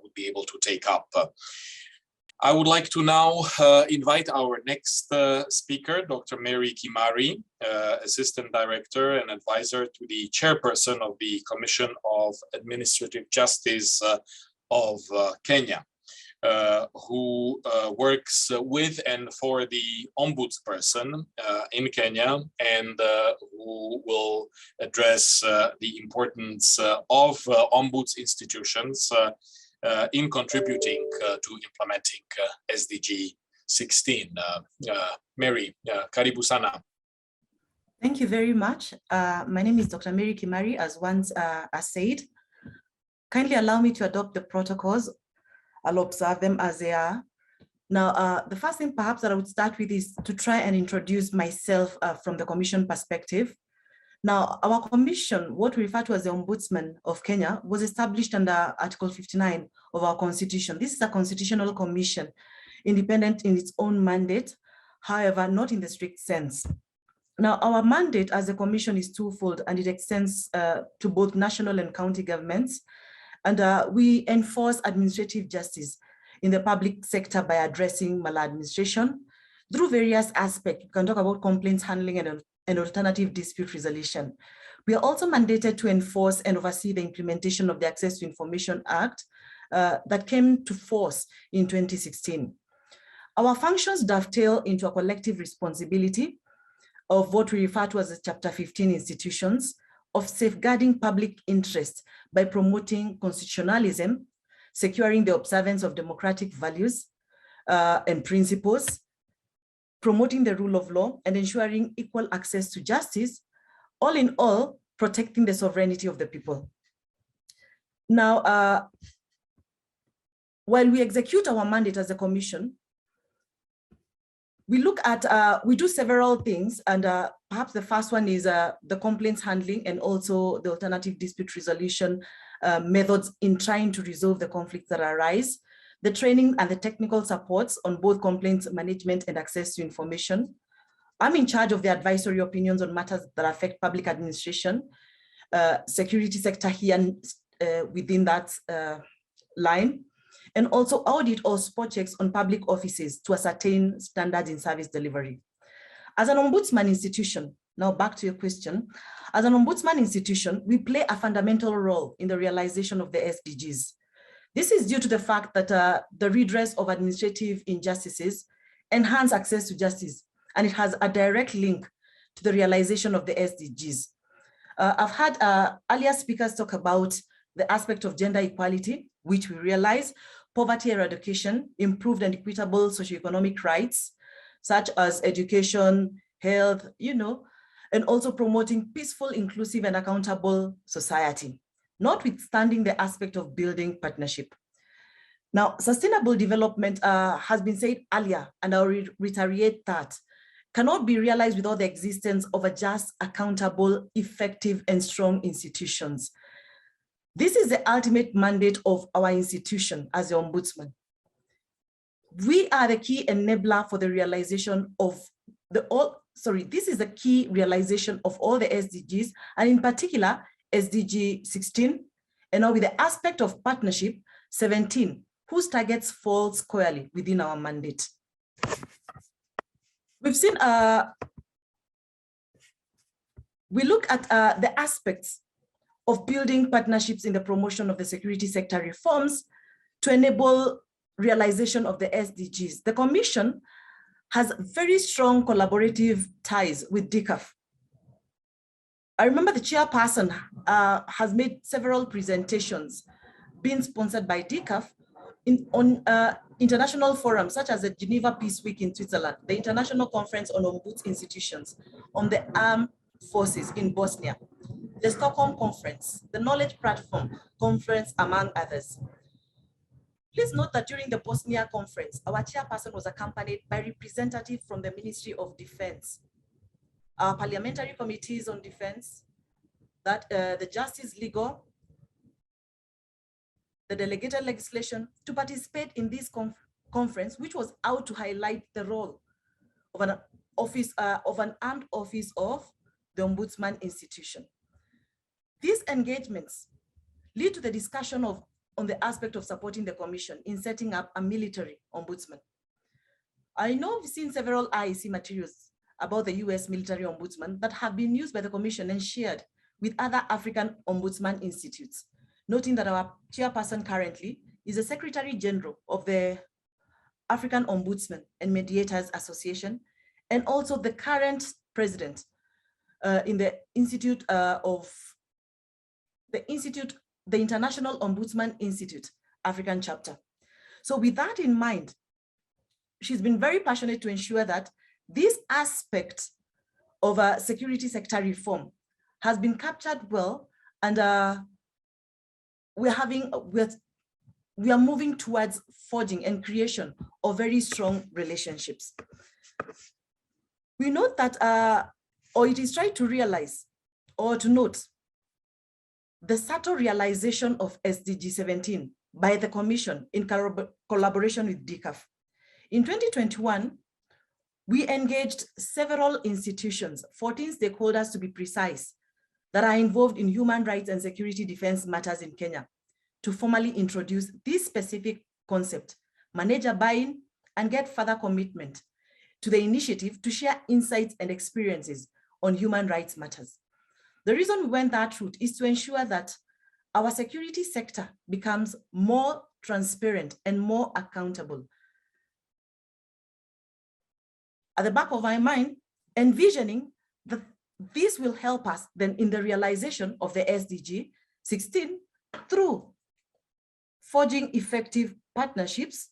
would be able to take up. I would like to now invite our next speaker, Dr. Mary Kimari, Assistant Director and Advisor to the Chairperson of the Commission of Administrative Justice of Kenya, who works with and for the Ombudsperson in Kenya, and who will address the importance of ombuds institutions in contributing to implementing SDG 16. Mary, karibu sana. Thank you very much. My name is Dr. Mary Kimari, as once said. Kindly allow me to adopt the protocols. I'll observe them as they are. Now, the first thing perhaps that I would start with is to try and introduce myself from the Commission perspective. Now, our commission, what we refer to as the Ombudsman of Kenya, was established under Article 59 of our Constitution. This is a constitutional commission, independent in its own mandate, however, not in the strict sense. Now, our mandate as a commission is twofold, and it extends to both national and county governments. And we enforce administrative justice in the public sector by addressing maladministration through various aspects. We can talk about complaints handling and alternative dispute resolution. We are also mandated to enforce and oversee the implementation of the Access to Information Act that came to force in 2016. Our functions dovetail into a collective responsibility of what we refer to as the Chapter 15 institutions, of safeguarding public interest by promoting constitutionalism, securing the observance of democratic values and principles, promoting the rule of law, and ensuring equal access to justice, all in all, protecting the sovereignty of the people. Now, while we execute our mandate as a commission, we look at, we do several things, and perhaps the first one is the complaints handling and also the alternative dispute resolution methods in trying to resolve the conflicts that arise, the training and the technical supports on both complaints management and access to information. I'm in charge of the advisory opinions on matters that affect public administration, security sector here within that line, and also audit or spot checks on public offices to ascertain standards in service delivery. As an ombudsman institution, now back to your question, as an ombudsman institution, we play a fundamental role in the realization of the SDGs. This is due to the fact that the redress of administrative injustices enhance access to justice, and it has a direct link to the realization of the SDGs. I've had earlier speakers talk about the aspect of gender equality, which we realize, poverty eradication, improved and equitable socioeconomic rights, such as education, health, and also promoting peaceful, inclusive, and accountable society, notwithstanding the aspect of building partnership. Now, sustainable development has been said earlier, and I'll reiterate that, cannot be realized without the existence of a just, accountable, effective, and strong institutions. This is the ultimate mandate of our institution as the Ombudsman. We are the key enabler for the realization of this is the key realization of all the SDGs, and in particular, SDG 16, and now with the aspect of partnership 17, whose targets fall squarely within our mandate. We've seen, we look at the aspects of building partnerships in the promotion of the security sector reforms to enable realization of the SDGs. The Commission has very strong collaborative ties with Picaffe. I remember the chairperson has made several presentations being sponsored by Picaffe on international forums such as the Geneva Peace Week in Switzerland, the International Conference on Ombuds Institutions, on the Armed Forces in Bosnia, the Stockholm Conference, the Knowledge Platform Conference, among others. Please note that during the Bosnia Conference, our chairperson was accompanied by representatives from the Ministry of Defense, our parliamentary committees on defense, the Justice Legal, the delegated legislation, to participate in this conference, which was out to highlight the role of an office, of an armed office of the Ombudsman institution. These engagements lead to the discussion on the aspect of supporting the Commission in setting up a military ombudsman. I know we've seen several IEC materials about the US military ombudsman that have been used by the Commission and shared with other African ombudsman institutes, noting that our chairperson currently is the Secretary General of the African Ombudsman and Mediators Association, and also the current president in the Institute the International Ombudsman Institute, African chapter. So with that in mind, she's been very passionate to ensure that this aspect of a security sector reform has been captured well, and we are moving towards forging and creation of very strong relationships. We note that, or it is trying to realize or to note the subtle realization of SDG 17 by the Commission in collaboration with Picaffe. In 2021, we engaged several institutions, 14 stakeholders to be precise, that are involved in human rights and security defense matters in Kenya, to formally introduce this specific concept, manage a buy-in, and get further commitment to the initiative to share insights and experiences on human rights matters. The reason we went that route is to ensure that our security sector becomes more transparent and more accountable. At the back of my mind, envisioning that this will help us then in the realization of the SDG 16 through forging effective partnerships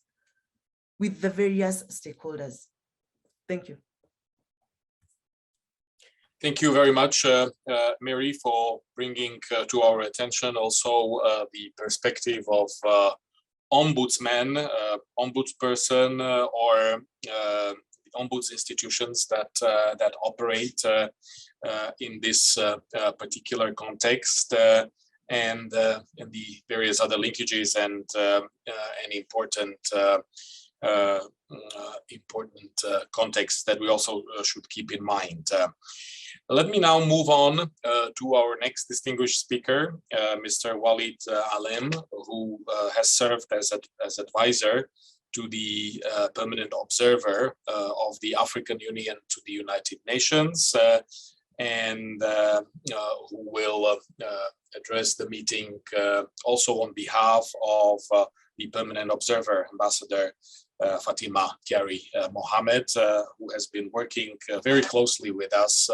with the various stakeholders. Thank you. Thank you very much, Mary, for bringing to our attention also the perspective of ombudsman, ombudsperson, or ombuds institutions that that operate in this particular context, and the various other linkages and important contexts that we also should keep in mind. Let me now move on to our next distinguished speaker, Mr. Walid Alem, who has served as advisor to the permanent observer of the African Union to the United Nations, and who will address the meeting also on behalf of the permanent observer, Ambassador Fatima Kyari Mohammed, who has been working very closely with us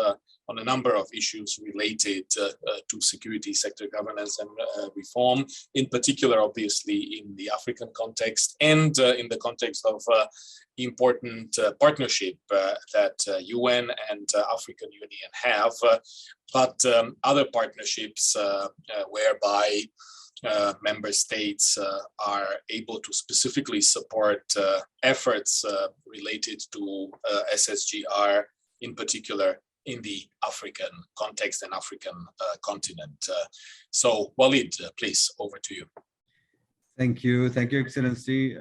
on a number of issues related to security sector governance and reform, in particular, obviously, in the African context and in the context of important partnership that UN and African Union have, but other partnerships whereby member states are able to specifically support efforts related to SSGR, in particular in the African context and African continent. So Walid, please, over to you. Thank you, Excellency.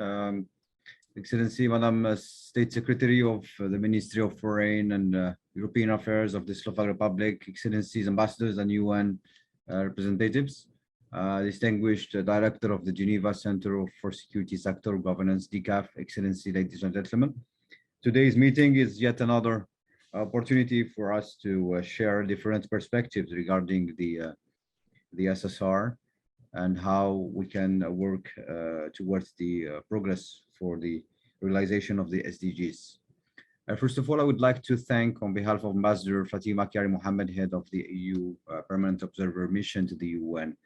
Excellency, Madam State Secretary of the Ministry of Foreign and European Affairs of the Slovak Republic, Excellencies, Ambassadors and UN representatives, distinguished Director of the Geneva Center for Security Sector Governance, DCAF, Excellency, ladies and gentlemen. Today's meeting is yet another opportunity for us to share different perspectives regarding the SSR and how we can work towards the progress for the realization of the SDGs. First of all, I would like to thank, on behalf of Ambassador Fatima Kyari Mohammed, head of the EU Permanent Observer Mission to the UN,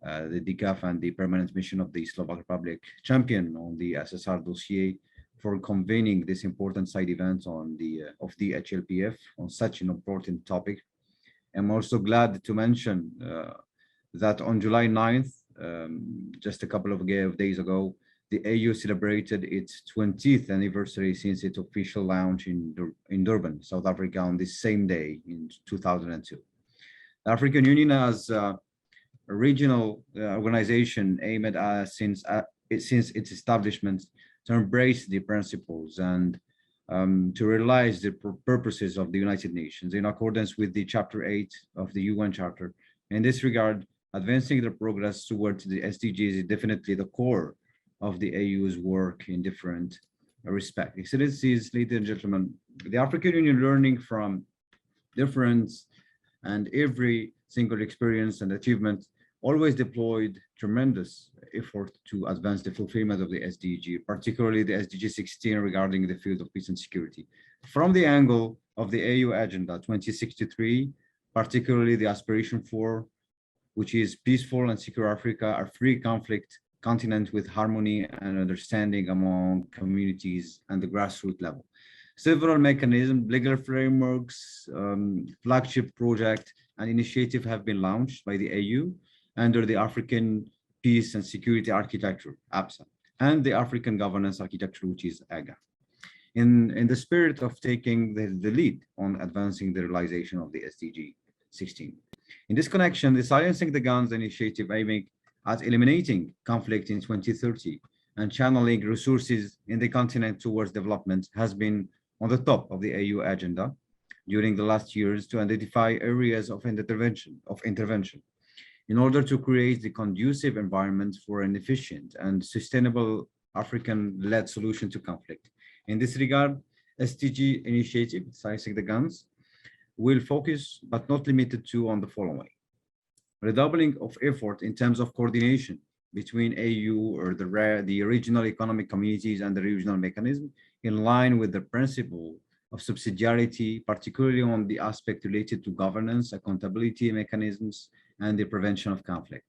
the DCAF and the Permanent Mission of the Slovak Republic, champion on the SSR dossier, for convening this important side event on the HLPF on such an important topic. I'm also glad to mention that on July 9th, just a couple of days ago, the AU celebrated its 20th anniversary since its official launch in Durban, South Africa, on this same day in 2002. The African Union has a regional organization aimed at, since its establishment, to embrace the principles and to realize the purposes of the United Nations in accordance with the Chapter 8 of the UN Charter. In this regard, advancing the progress towards the SDGs is definitely the core of the AU's work in different respects. Excellencies, ladies and gentlemen, the African Union, learning from difference and every single experience and achievement, always deployed tremendous effort to advance the fulfillment of the SDG, particularly the SDG 16 regarding the field of peace and security. From the angle of the AU Agenda 2063, particularly the aspiration for, which is peaceful and secure Africa, a free conflict continent with harmony and understanding among communities and the grassroots level. Several mechanisms, legal frameworks, flagship project and initiative have been launched by the AU under the African Peace and Security Architecture, APSA, and the African Governance Architecture, which is AGA, in the spirit of taking the lead on advancing the realization of the SDG 16. In this connection, the Silencing the Guns initiative aiming at eliminating conflict in 2030 and channeling resources in the continent towards development has been on the top of the AU agenda during the last years to identify areas of intervention in order to create the conducive environment for an efficient and sustainable African-led solution to conflict. In this regard, SDG initiative, Silencing the Guns, will focus, but not limited to, on the following: redoubling of effort in terms of coordination between AU or the regional economic communities and the regional mechanism, in line with the principle of subsidiarity, particularly on the aspect related to governance, accountability mechanisms, and the prevention of conflict.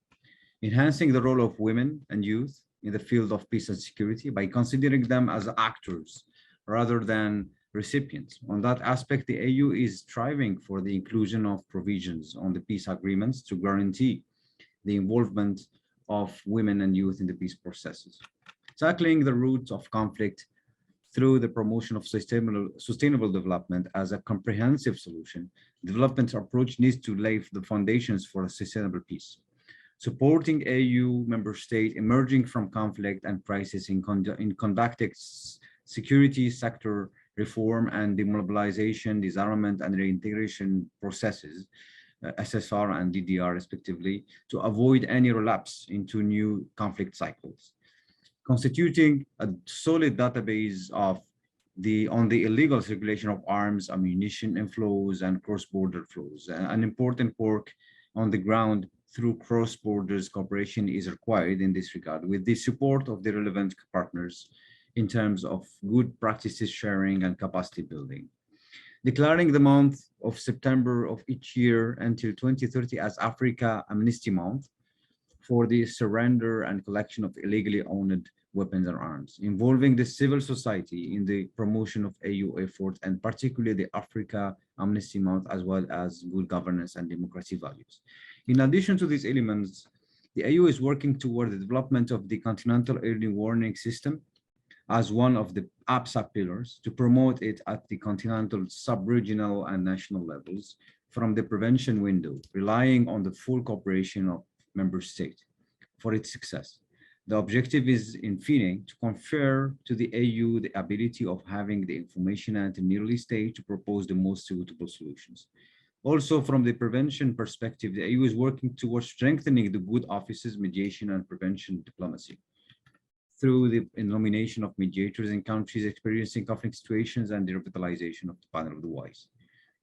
Enhancing the role of women and youth in the field of peace and security by considering them as actors rather than recipients. On that aspect, the AU is striving for the inclusion of provisions on the peace agreements to guarantee the involvement of women and youth in the peace processes. Tackling the roots of conflict through the promotion of sustainable development as a comprehensive solution. Development approach needs to lay the foundations for a sustainable peace. Supporting AU member state emerging from conflict and crisis in conducting security sector reform and demobilization, disarmament and reintegration processes, SSR and DDR respectively, to avoid any relapse into new conflict cycles. Constituting a solid database on the illegal circulation of arms, ammunition inflows, and cross-border flows. An important work on the ground through cross-border cooperation is required in this regard, with the support of the relevant partners in terms of good practices sharing and capacity building. Declaring the month of September of each year until 2030 as Africa Amnesty Month for the surrender and collection of illegally owned weapons and arms, involving the civil society in the promotion of AU efforts, and particularly the Africa Amnesty Month, as well as good governance and democracy values. In addition to these elements, the AU is working toward the development of the Continental Early Warning System as one of the APSA pillars to promote it at the continental, sub-regional, and national levels from the prevention window, relying on the full cooperation of member states for its success. The objective is, in fine, to confer to the AU the ability of having the information at an early stage to propose the most suitable solutions. Also, from the prevention perspective, the AU is working towards strengthening the good offices, mediation, and prevention diplomacy through the nomination of mediators in countries experiencing conflict situations and the revitalization of the panel of the wise.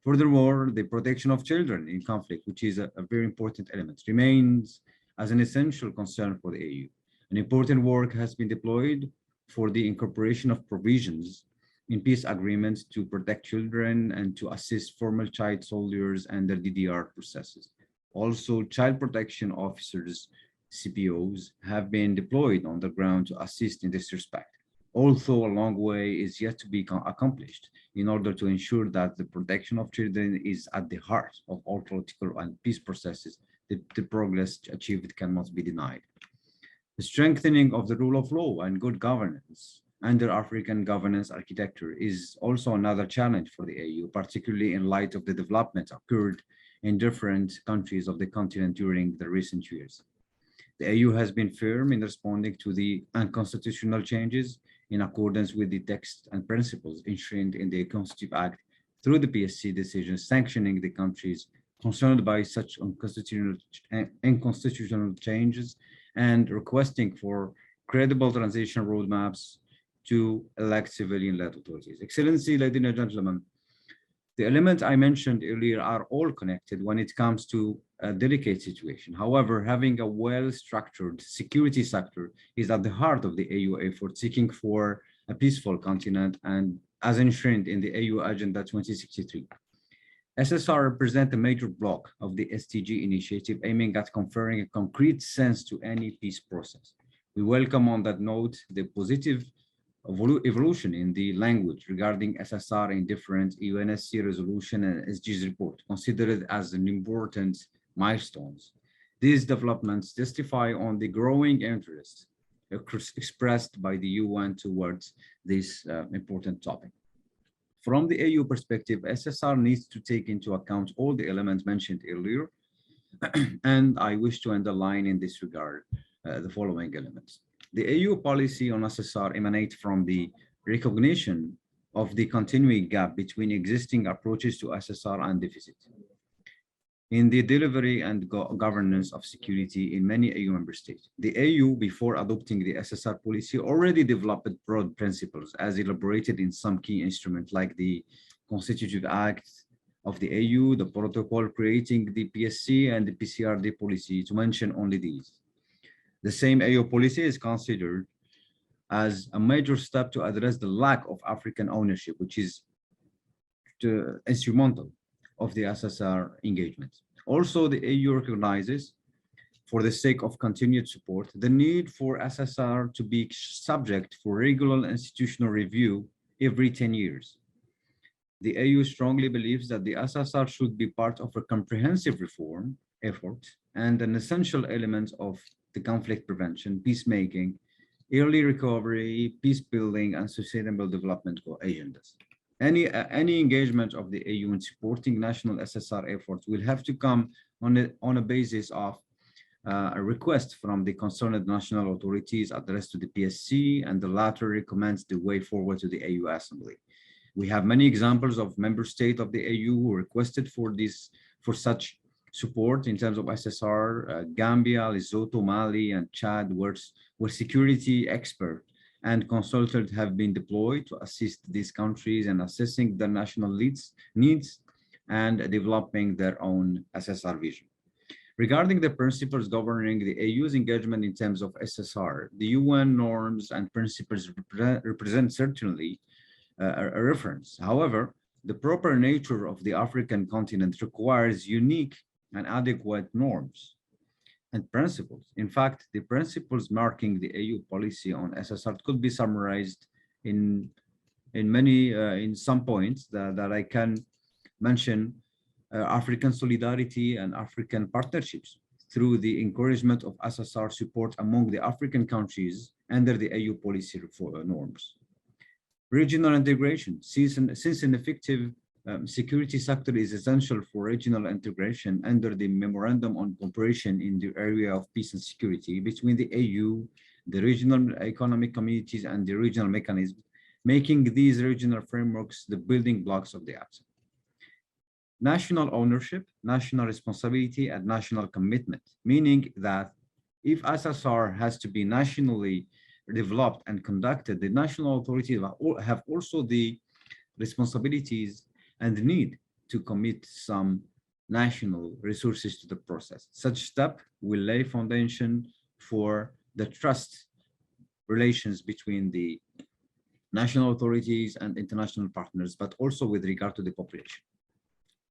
Furthermore, the protection of children in conflict, which is a very important element, remains as an essential concern for the AU. An important work has been deployed for the incorporation of provisions in peace agreements to protect children and to assist former child soldiers and their DDR processes. Also, child protection officers, CPOs, have been deployed on the ground to assist in this respect. Although a long way is yet to be accomplished in order to ensure that the protection of children is at the heart of all political and peace processes, the progress achieved cannot be denied. The strengthening of the rule of law and good governance under African governance architecture is also another challenge for the AU, particularly in light of the developments occurred in different countries of the continent during the recent years. The AU has been firm in responding to the unconstitutional changes in accordance with the text and principles enshrined in the Constitutive Act through the PSC decisions sanctioning the countries concerned by such unconstitutional changes and requesting for credible transition roadmaps to elect civilian-led authorities. Excellency, ladies and gentlemen, the elements I mentioned earlier are all connected when it comes to a delicate situation. However, having a well-structured security sector is at the heart of the AU effort seeking for a peaceful continent, and as enshrined in the AU Agenda 2063. SSR represent a major block of the SDG initiative aiming at conferring a concrete sense to any peace process. We welcome on that note the positive evolution in the language regarding SSR in different UNSC resolution and SDGs report, considered as an important milestones. These developments testify on the growing interest expressed by the UN towards this important topic. From the AU perspective, SSR needs to take into account all the elements mentioned earlier, and I wish to underline in this regard the following elements. The AU policy on SSR emanates from the recognition of the continuing gap between existing approaches to SSR and deficit in the delivery and governance of security in many AU member states. The AU, before adopting the SSR policy, already developed broad principles as elaborated in some key instruments like the Constitutive Act of the AU, the protocol creating the PSC, and the PCRD policy, to mention only these. The same AU policy is considered as a major step to address the lack of African ownership, which is instrumental of the SSR engagement. Also, the AU recognizes, for the sake of continued support, the need for SSR to be subject for regular institutional review every 10 years. The AU strongly believes that the SSR should be part of a comprehensive reform effort and an essential element of the conflict prevention, peacemaking, early recovery, peace building, and sustainable development agendas. Any engagement of the AU in supporting national SSR efforts will have to come on a basis of a request from the concerned national authorities addressed to the PSC, and the latter recommends the way forward to the AU Assembly. We have many examples of member states of the AU who requested for such support in terms of SSR, Gambia, Lesotho, Mali, and Chad, where security experts and consultants have been deployed to assist these countries in assessing their national needs and developing their own SSR vision. Regarding the principles governing the AU's engagement in terms of SSR, the UN norms and principles represent certainly a reference. However, the proper nature of the African continent requires unique and adequate norms and principles. In fact, the principles marking the AU policy on SSR could be summarized in some points that I can mention. African solidarity and African partnerships through the encouragement of SSR support among the African countries under the AU policy norms. Regional integration, since an effective security sector is essential for regional integration under the Memorandum on Cooperation in the area of peace and security between the AU, the regional economic communities, and the regional mechanisms, making these regional frameworks the building blocks of the APSA. National ownership, national responsibility, and national commitment, meaning that if SSR has to be nationally developed and conducted, the national authorities have also the responsibilities and the need to commit some national resources to the process. Such step will lay foundation for the trust relations between the national authorities and international partners, but also with regard to the population.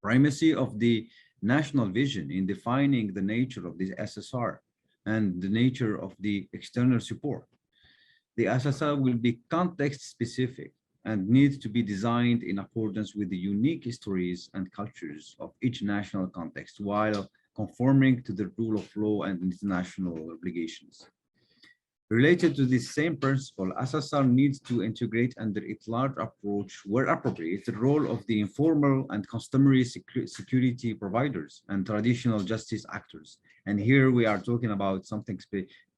Primacy of the national vision in defining the nature of the SSR and the nature of the external support. The SSR will be context specific and needs to be designed in accordance with the unique histories and cultures of each national context while conforming to the rule of law and international obligations. Related to this same principle, SSR needs to integrate under its large approach, where appropriate, the role of the informal and customary security providers and traditional justice actors. And here we are talking about something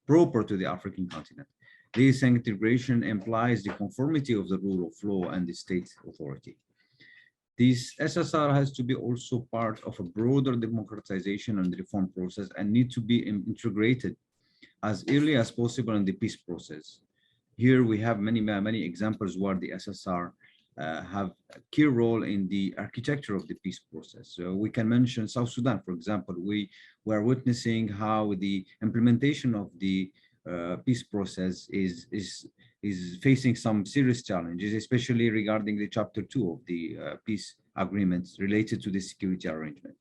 proper to the African continent. This integration implies the conformity of the rule of law and the state authority. This SSR has to be also part of a broader democratization and reform process and need to be integrated as early as possible in the peace process. Here we have many examples where the SSR have a key role in the architecture of the peace process. So we can mention South Sudan, for example. We are witnessing how the implementation of the peace process is facing some serious challenges, especially regarding the Chapter 2 of the peace agreements related to the security arrangement.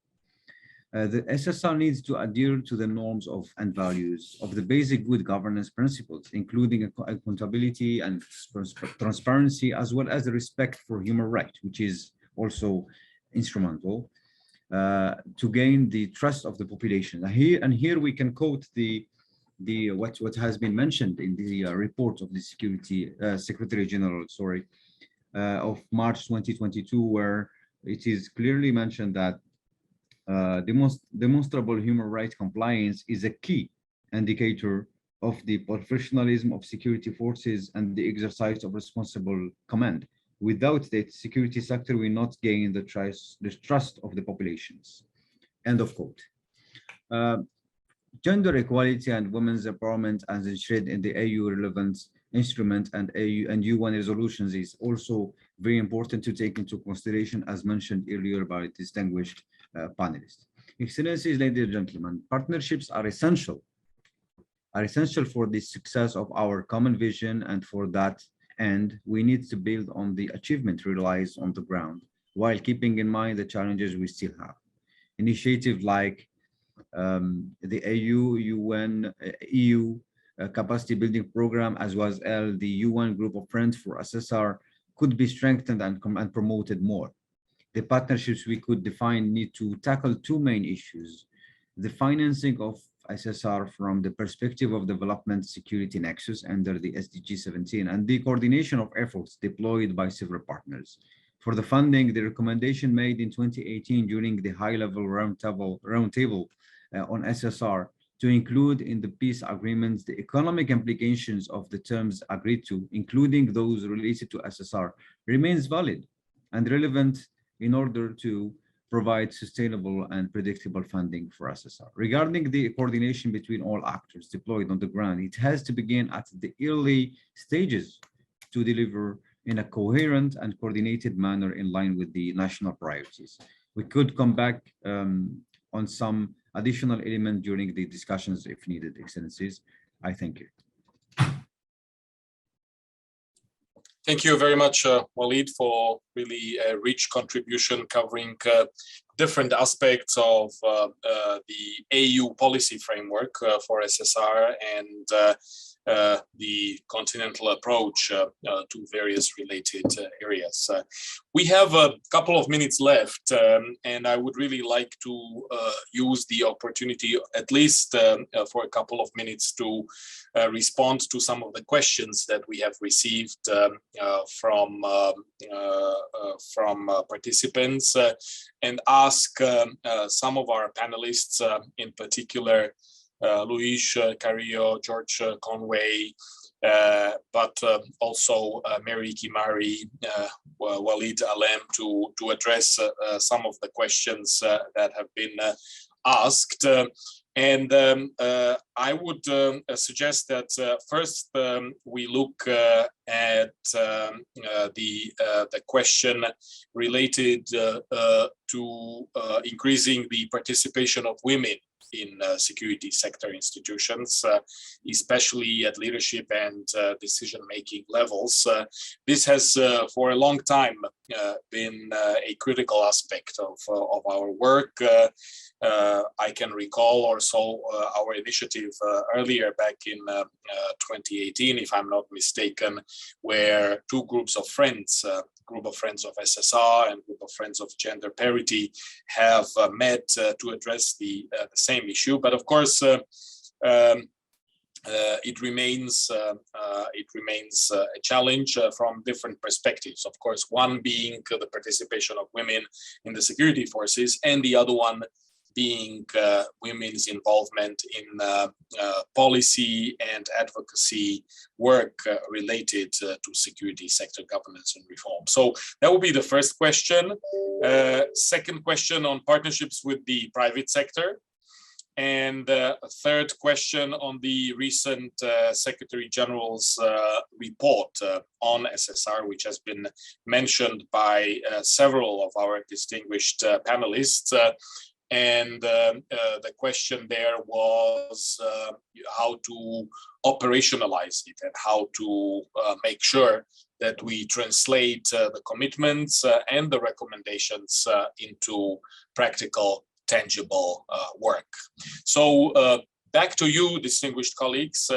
The SSR needs to adhere to the norms of and values of the basic good governance principles, including accountability and transparency, as well as the respect for human rights, which is also instrumental to gain the trust of the population. Here we can quote what has been mentioned in the report of the Security Secretary General, of March 2022, where it is clearly mentioned that demonstrable human rights compliance is a key indicator of the professionalism of security forces and the exercise of responsible command. Without that, security sector will not gain the trust of the populations. End of quote. Gender equality and women's empowerment as enshrined in the AU relevant instrument and UN resolutions is also very important to take into consideration, as mentioned earlier by distinguished panelists. Excellencies, ladies and gentlemen, partnerships are essential for the success of our common vision, and for that end, we need to build on the achievement realized on the ground while keeping in mind the challenges we still have. Initiatives like the EU capacity building program, as well as the UN group of friends for SSR, could be strengthened and promoted more. The partnerships we could define need to tackle two main issues: the financing of SSR from the perspective of development security nexus under the SDG 17 and the coordination of efforts deployed by several partners. For the funding, the recommendation made in 2018 during the high-level roundtable on SSR to include in the peace agreements the economic implications of the terms agreed to, including those related to SSR, remains valid and relevant in order to provide sustainable and predictable funding for SSR. Regarding the coordination between all actors deployed on the ground, it has to begin at the early stages to deliver in a coherent and coordinated manner in line with the national priorities. We could come back on some additional element during the discussions if needed, Excellencies. I thank you. Thank you very much, Walid, for really a rich contribution covering different aspects of the AU policy framework for SSR and the continental approach to various related areas. We have a couple of minutes left, and I would really like to use the opportunity, at least for a couple of minutes, to respond to some of the questions that we have received from participants and ask some of our panelists, in particular, Luis Carrillo, George Conway, but also Mary Kimari, Walid Alem, to address some of the questions that have been asked. And I would suggest that first we look at the question related to increasing the participation of women in security sector institutions, especially at leadership and decision-making levels. This has for a long time been a critical aspect of our work. I can recall also our initiative earlier back in 2018, if I'm not mistaken, where two groups of friends, group of friends of SSR and group of friends of gender parity, have met to address the same issue. But of course, it remains a challenge from different perspectives. Of course, one being the participation of women in the security forces, and the other one being women's involvement in policy and advocacy work related to security sector governance and reform. So that will be the first question. Second question on partnerships with the private sector. And a third question on the recent Secretary General's report on SSR, which has been mentioned by several of our distinguished panelists. And the question there was how to operationalize it and how to make sure that we translate the commitments and the recommendations into practical, tangible work. So back to you, distinguished colleagues,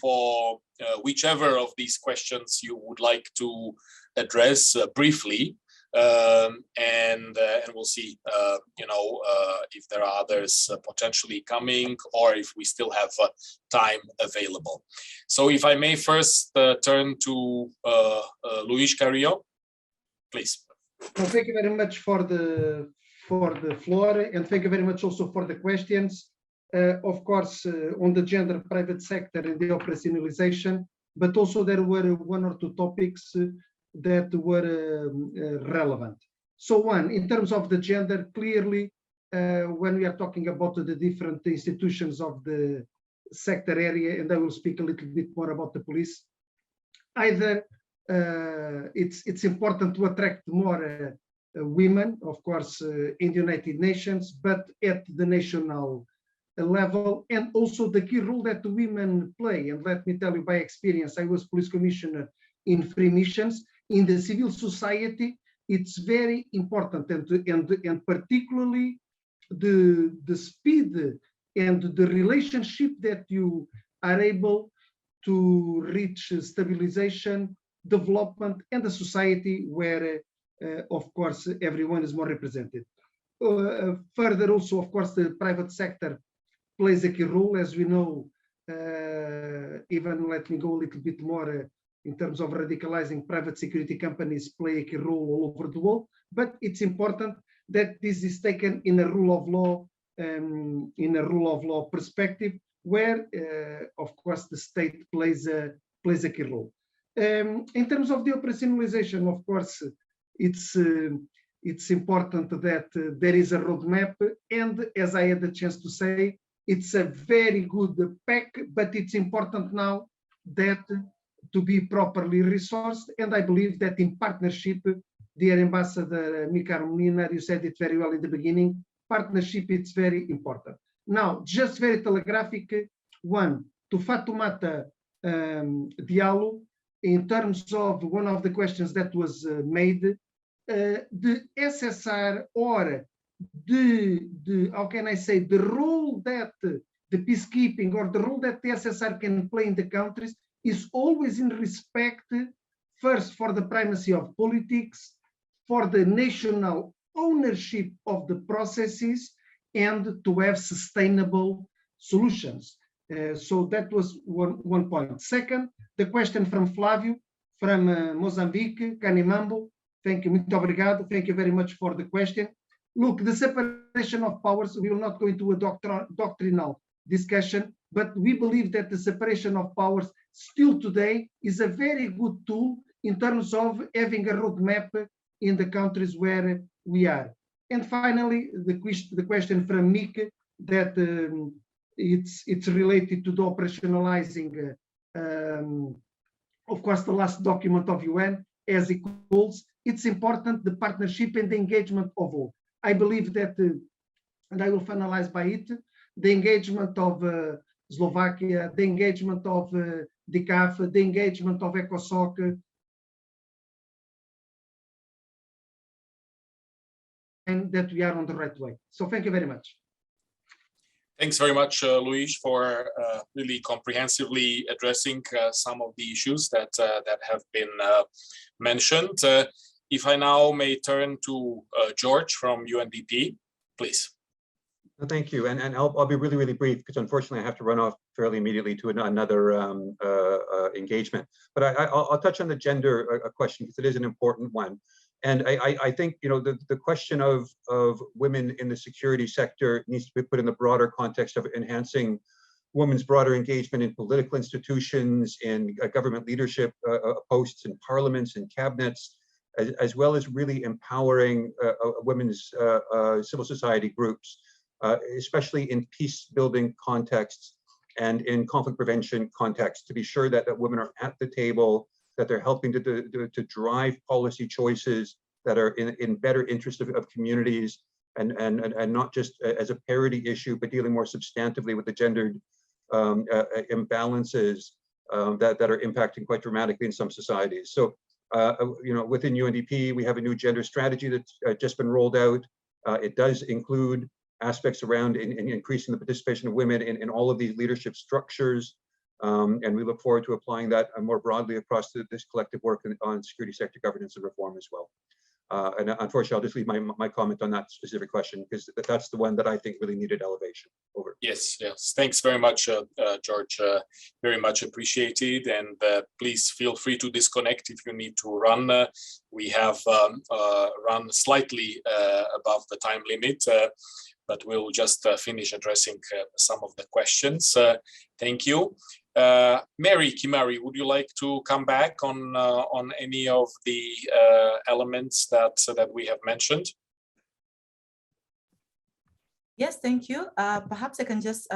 for whichever of these questions you would like to address briefly. And we'll see, if there are others potentially coming, or if we still have time available. So if I may first turn to Luis Carrillo, please. Well, thank you very much for the floor, and thank you very much also for the questions. Of course, on the gender private sector and the operationalization, but also there were one or two topics that were relevant. So one, in terms of the gender, clearly, when we are talking about the different institutions of the sector area, and I will speak a little bit more about the police, either it's important to attract more women, of course, in the United Nations, but at the national level, and also the key role that the women play. And let me tell you by experience, I was police commissioner in 3 missions. In the civil society, it's very important, and particularly the speed and the relationship that you are able to reach stabilization, development, and a society where, of course, everyone is more represented. Further, also, of course, the private sector plays a key role. As we know, even let me go a little bit more in terms of radicalizing, private security companies play a key role all over the world, but it's important that this is taken in a rule of law perspective, where of course the state plays a key role. In terms of the operationalization, of course, it's important that there is a roadmap, and as I had the chance to say, it's a very good pack, but it's important now that to be properly resourced, and I believe that in partnership, dear Ambassador Mikhail Mlinar, you said it very well in the beginning, partnership, it's very important. Now, just very telegraphic, one, to Fatoumata Diallo, in terms of one of the questions that was made, the SSR or how can I say, the role that the peacekeeping or the role that the SSR can play in the countries is always in respect, first for the primacy of politics, for the national ownership of the processes, and to have sustainable solutions. So that was one point. Second, the question from Flávio, from Mozambique, Canimambo. Thank you, muito obrigado. Thank you very much for the question. Look, the separation of powers, we will not go into a doctrinal discussion, but we believe that the separation of powers still today is a very good tool in terms of having a roadmap in the countries where we are. And finally, the question from Mick, that it's related to the operationalizing, of course, the last document of UN as equals. It's important, the partnership and the engagement of all. I believe that, and I will finalize by it, the engagement of Slovakia, the engagement of Picaffe, the engagement of ECOSOC, and that we are on the right way. So thank you very much. Thanks very much, Luis, for really comprehensively addressing some of the issues that have been mentioned. If I now may turn to George from UNDP, please. Thank you, and I'll be really, really brief, because unfortunately I have to run off fairly immediately to another engagement. But I'll touch on the gender question, because it is an important one. And I think, you know, the question of women in the security sector needs to be put in the broader context of enhancing women's broader engagement in political institutions, in government leadership posts in parliaments and cabinets, as well as really empowering women's civil society groups, especially in peace building contexts and in conflict prevention contexts, to be sure that women are at the table, that they're helping to drive policy choices that are in better interest of communities, and not just as a parity issue, but dealing more substantively with the gendered imbalances that are impacting quite dramatically in some societies. So, you know, within UNDP, we have a new gender strategy that's just been rolled out. It does include aspects around increasing the participation of women in all of these leadership structures. And we look forward to applying that more broadly across this collective work on security sector governance and reform as well. And unfortunately, I'll just leave my comment on that specific question, because that's the one that I think really needed elevation. Over. Yes, yes. Thanks very much, George. Very much appreciated. And please feel free to disconnect if you need to run. We have run slightly above the time limit, but we'll just finish addressing some of the questions. Thank you. Mary Kimari, would you like to come back on any of the elements that we have mentioned? Yes, thank you. Perhaps I can just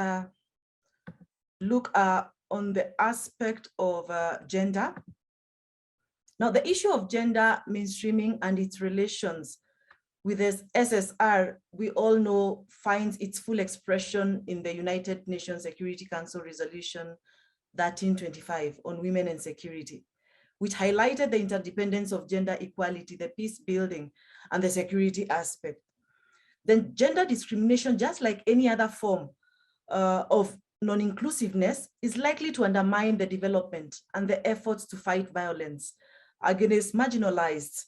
look on the aspect of gender. Now, the issue of gender mainstreaming and its relations with this SSR, we all know, finds its full expression in the United Nations Security Council Resolution 1325 on women and security, which highlighted the interdependence of gender equality, the peace building, and the security aspect. Then gender discrimination, just like any other form of non-inclusiveness, is likely to undermine the development and the efforts to fight violence against marginalized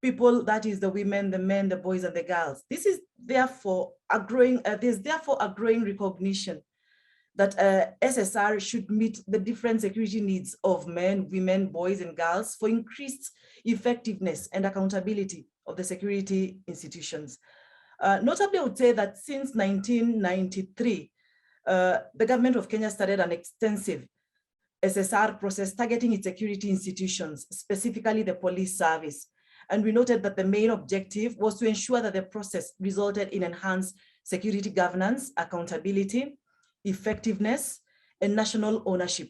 people, that is the women, the men, the boys, and the girls. This is therefore a growing, there's therefore a growing recognition that SSR should meet the different security needs of men, women, boys, and girls for increased effectiveness and accountability of the security institutions. Notably, I would say that since 1993, the government of Kenya started an extensive SSR process targeting its security institutions, specifically the police service. And we noted that the main objective was to ensure that the process resulted in enhanced security governance, accountability, effectiveness, and national ownership.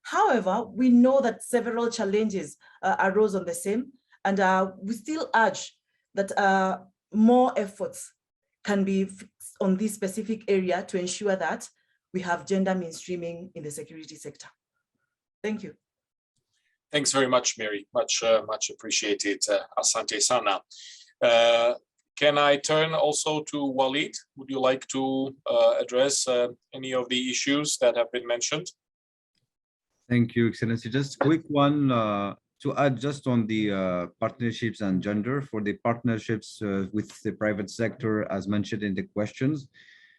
However, we know that several challenges arose on the same, and we still urge that more efforts can be fixed on this specific area to ensure that we have gender mainstreaming in the security sector. Thank you. Thanks very much, Mary. Much appreciated. Asante sana. Can I turn also to Walid? Would you like to address any of the issues that have been mentioned? Thank you, Excellency. Just a quick one to add just on the partnerships and gender. For the partnerships with the private sector, as mentioned in the questions,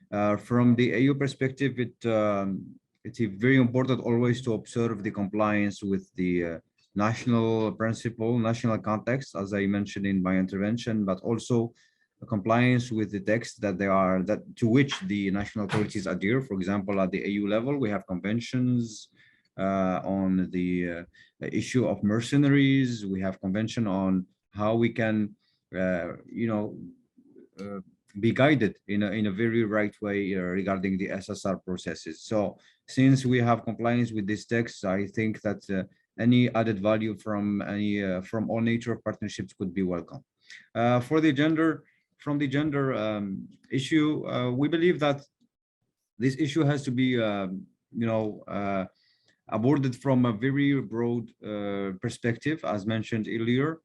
from the AU perspective, it's very important always to observe the compliance with the national principle, national context, as I mentioned in my intervention, but also compliance with the text that to which the national authorities adhere. For example, at the AU level, we have conventions on the issue of mercenaries. We have convention on how we can, be guided in a very right way regarding the SSR processes. So since we have compliance with this text, I think that any added value from all nature of partnerships could be welcome. From the gender issue, we believe that this issue has to be aborted from a very broad perspective, as mentioned earlier.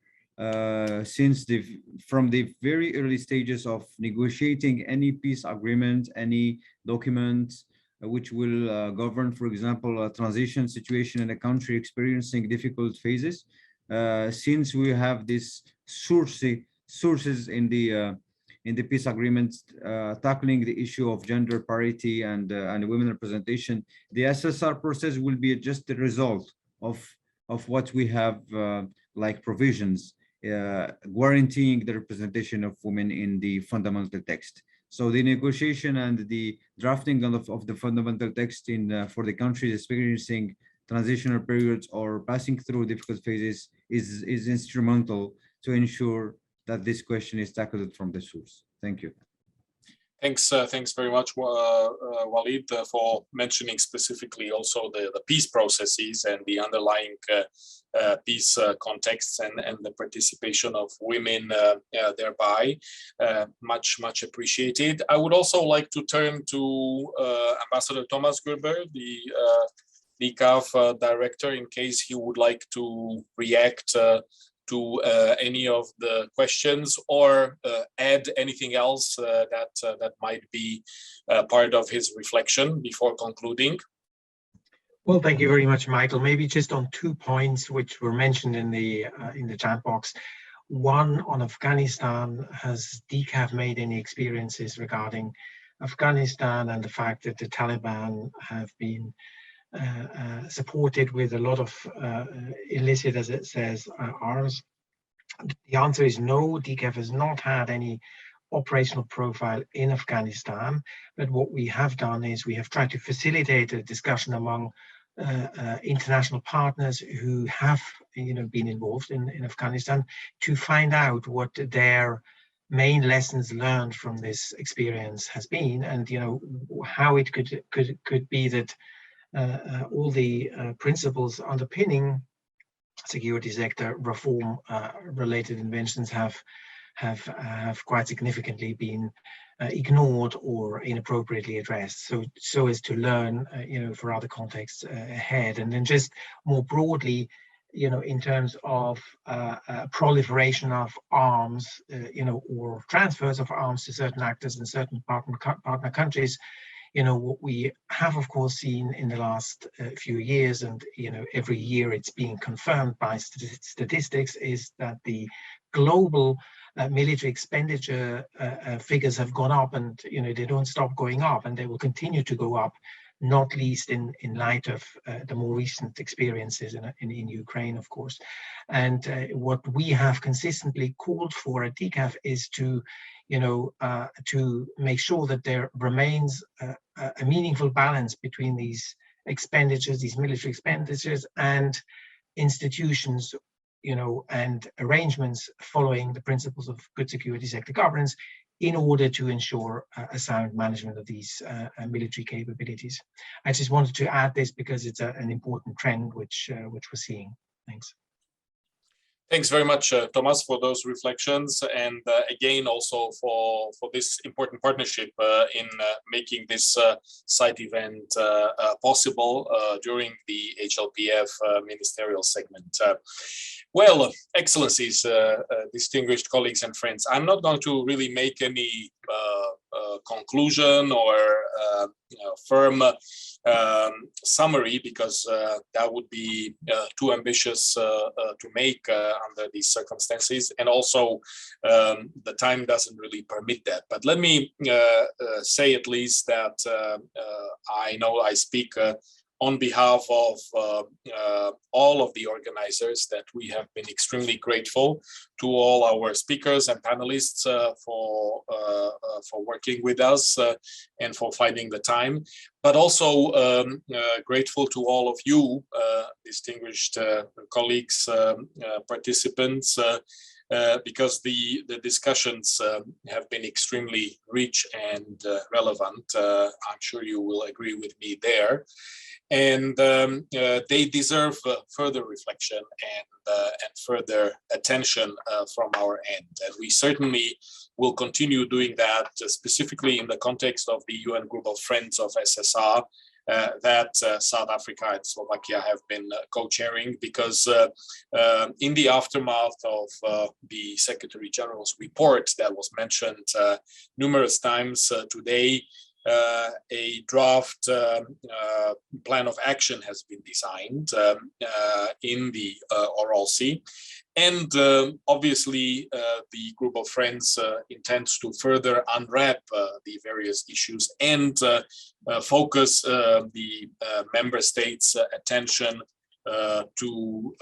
From the very early stages of negotiating any peace agreement, any document which will govern, for example, a transition situation in a country experiencing difficult phases, since we have these sources in the peace agreements tackling the issue of gender parity and women representation, the SSR process will be just the result of what we have like provisions guaranteeing the representation of women in the fundamental text. So the negotiation and the drafting of the fundamental text for the countries experiencing transitional periods or passing through difficult phases is instrumental to ensure that this question is tackled from the source. Thank you. Thanks very much, Walid, for mentioning specifically also the peace processes and the underlying peace contexts and the participation of women thereby. Much appreciated. I would also like to turn to Ambassador Thomas Gurber, the Picaffe director, in case he would like to react to any of the questions or add anything else that might be part of his reflection before concluding. Well, thank you very much, Michael. Maybe just on 2 points which were mentioned in the chat box. One, on Afghanistan, has DCAF made any experiences regarding Afghanistan and the fact that the Taliban have been supported with a lot of illicit, as it says, arms? The answer is no. DCAF has not had any operational profile in Afghanistan, but what we have done is we have tried to facilitate a discussion among international partners who have been involved in Afghanistan to find out what their main lessons learned from this experience has been, and how it could be that all the principles underpinning security sector reform related inventions have quite significantly been ignored or inappropriately addressed, so as to learn for other contexts ahead. And then just more broadly, in terms of proliferation of arms, or transfers of arms to certain actors in certain partner countries, what we have, of course, seen in the last few years, and every year it's being confirmed by statistics, is that the global military expenditure figures have gone up, and they don't stop going up, and they will continue to go up, not least in light of the more recent experiences in Ukraine, of course. And what we have consistently called for at Picaffe is to make sure that there remains a meaningful balance between these expenditures, these military expenditures, and institutions, and arrangements following the principles of good security sector governance, in order to ensure a sound management of these military capabilities. I just wanted to add this because it's an important trend which we're seeing. Thanks. Thanks very much, Thomas, for those reflections, and again also for this important partnership in making this side event possible during the HLPF ministerial segment. Well, Excellencies, distinguished colleagues and friends, I'm not going to really make any conclusion or firm summary, because that would be too ambitious to make under these circumstances, and also the time doesn't really permit that. But let me say at least that I know I speak on behalf of all of the organizers, that we have been extremely grateful to all our speakers and panelists for working with us and for finding the time, but also grateful to all of you, distinguished colleagues, participants, because the discussions have been extremely rich and relevant. I'm sure you will agree with me there. And they deserve further reflection and further attention from our end. And we certainly will continue doing that, specifically in the context of the UN Group of Friends of SSR that South Africa and Slovakia have been co-chairing, because in the aftermath of the Secretary General's report that was mentioned numerous times today, a draft plan of action has been designed in the ORALC, and obviously the group of friends intends to further unwrap the various issues and focus the member states' attention to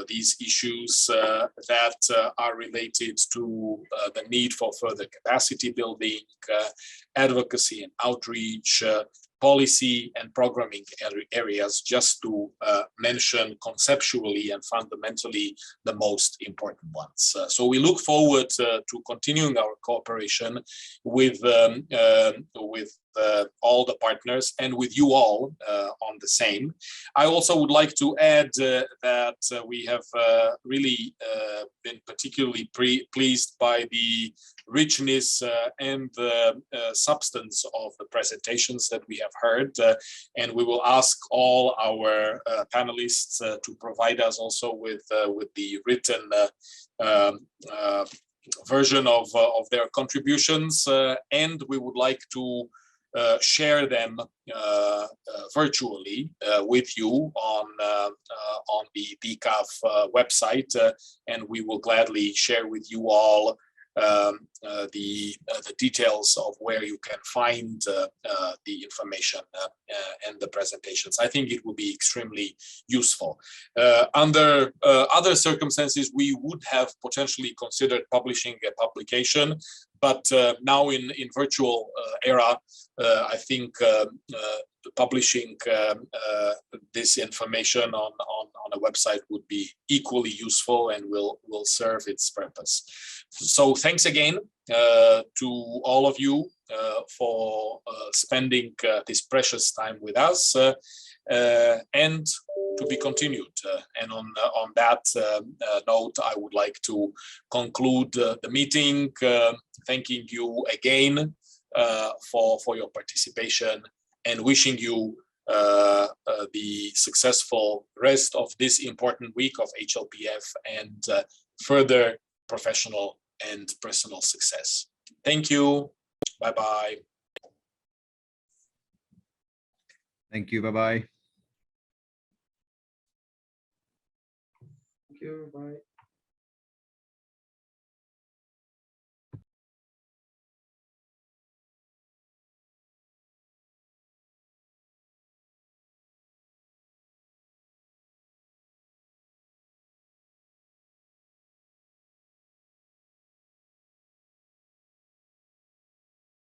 these issues that are related to the need for further capacity building, advocacy and outreach, policy and programming areas, just to mention conceptually and fundamentally the most important ones. So we look forward to continuing our cooperation with all the partners and with you all on the same. I also would like to add that we have really been particularly pleased by the richness and the substance of the presentations that we have heard, and we will ask all our panelists to provide us also with the written version of their contributions, and we would like to share them virtually with you on the Picaffe website, and we will gladly share with you all the details of where you can find the information and the presentations. I think it will be extremely useful. Under other circumstances, we would have potentially considered publishing a publication, but now in virtual era, I think publishing this information on a website would be equally useful and will serve its purpose. So thanks again to all of you for spending this precious time with us, and to be continued. And on that note, I would like to conclude the meeting, thanking you again for your participation, and wishing you the successful rest of this important week of HLPF and further professional and personal success. Thank you. Bye-bye. Thank you. Bye-bye. Thank you. Bye.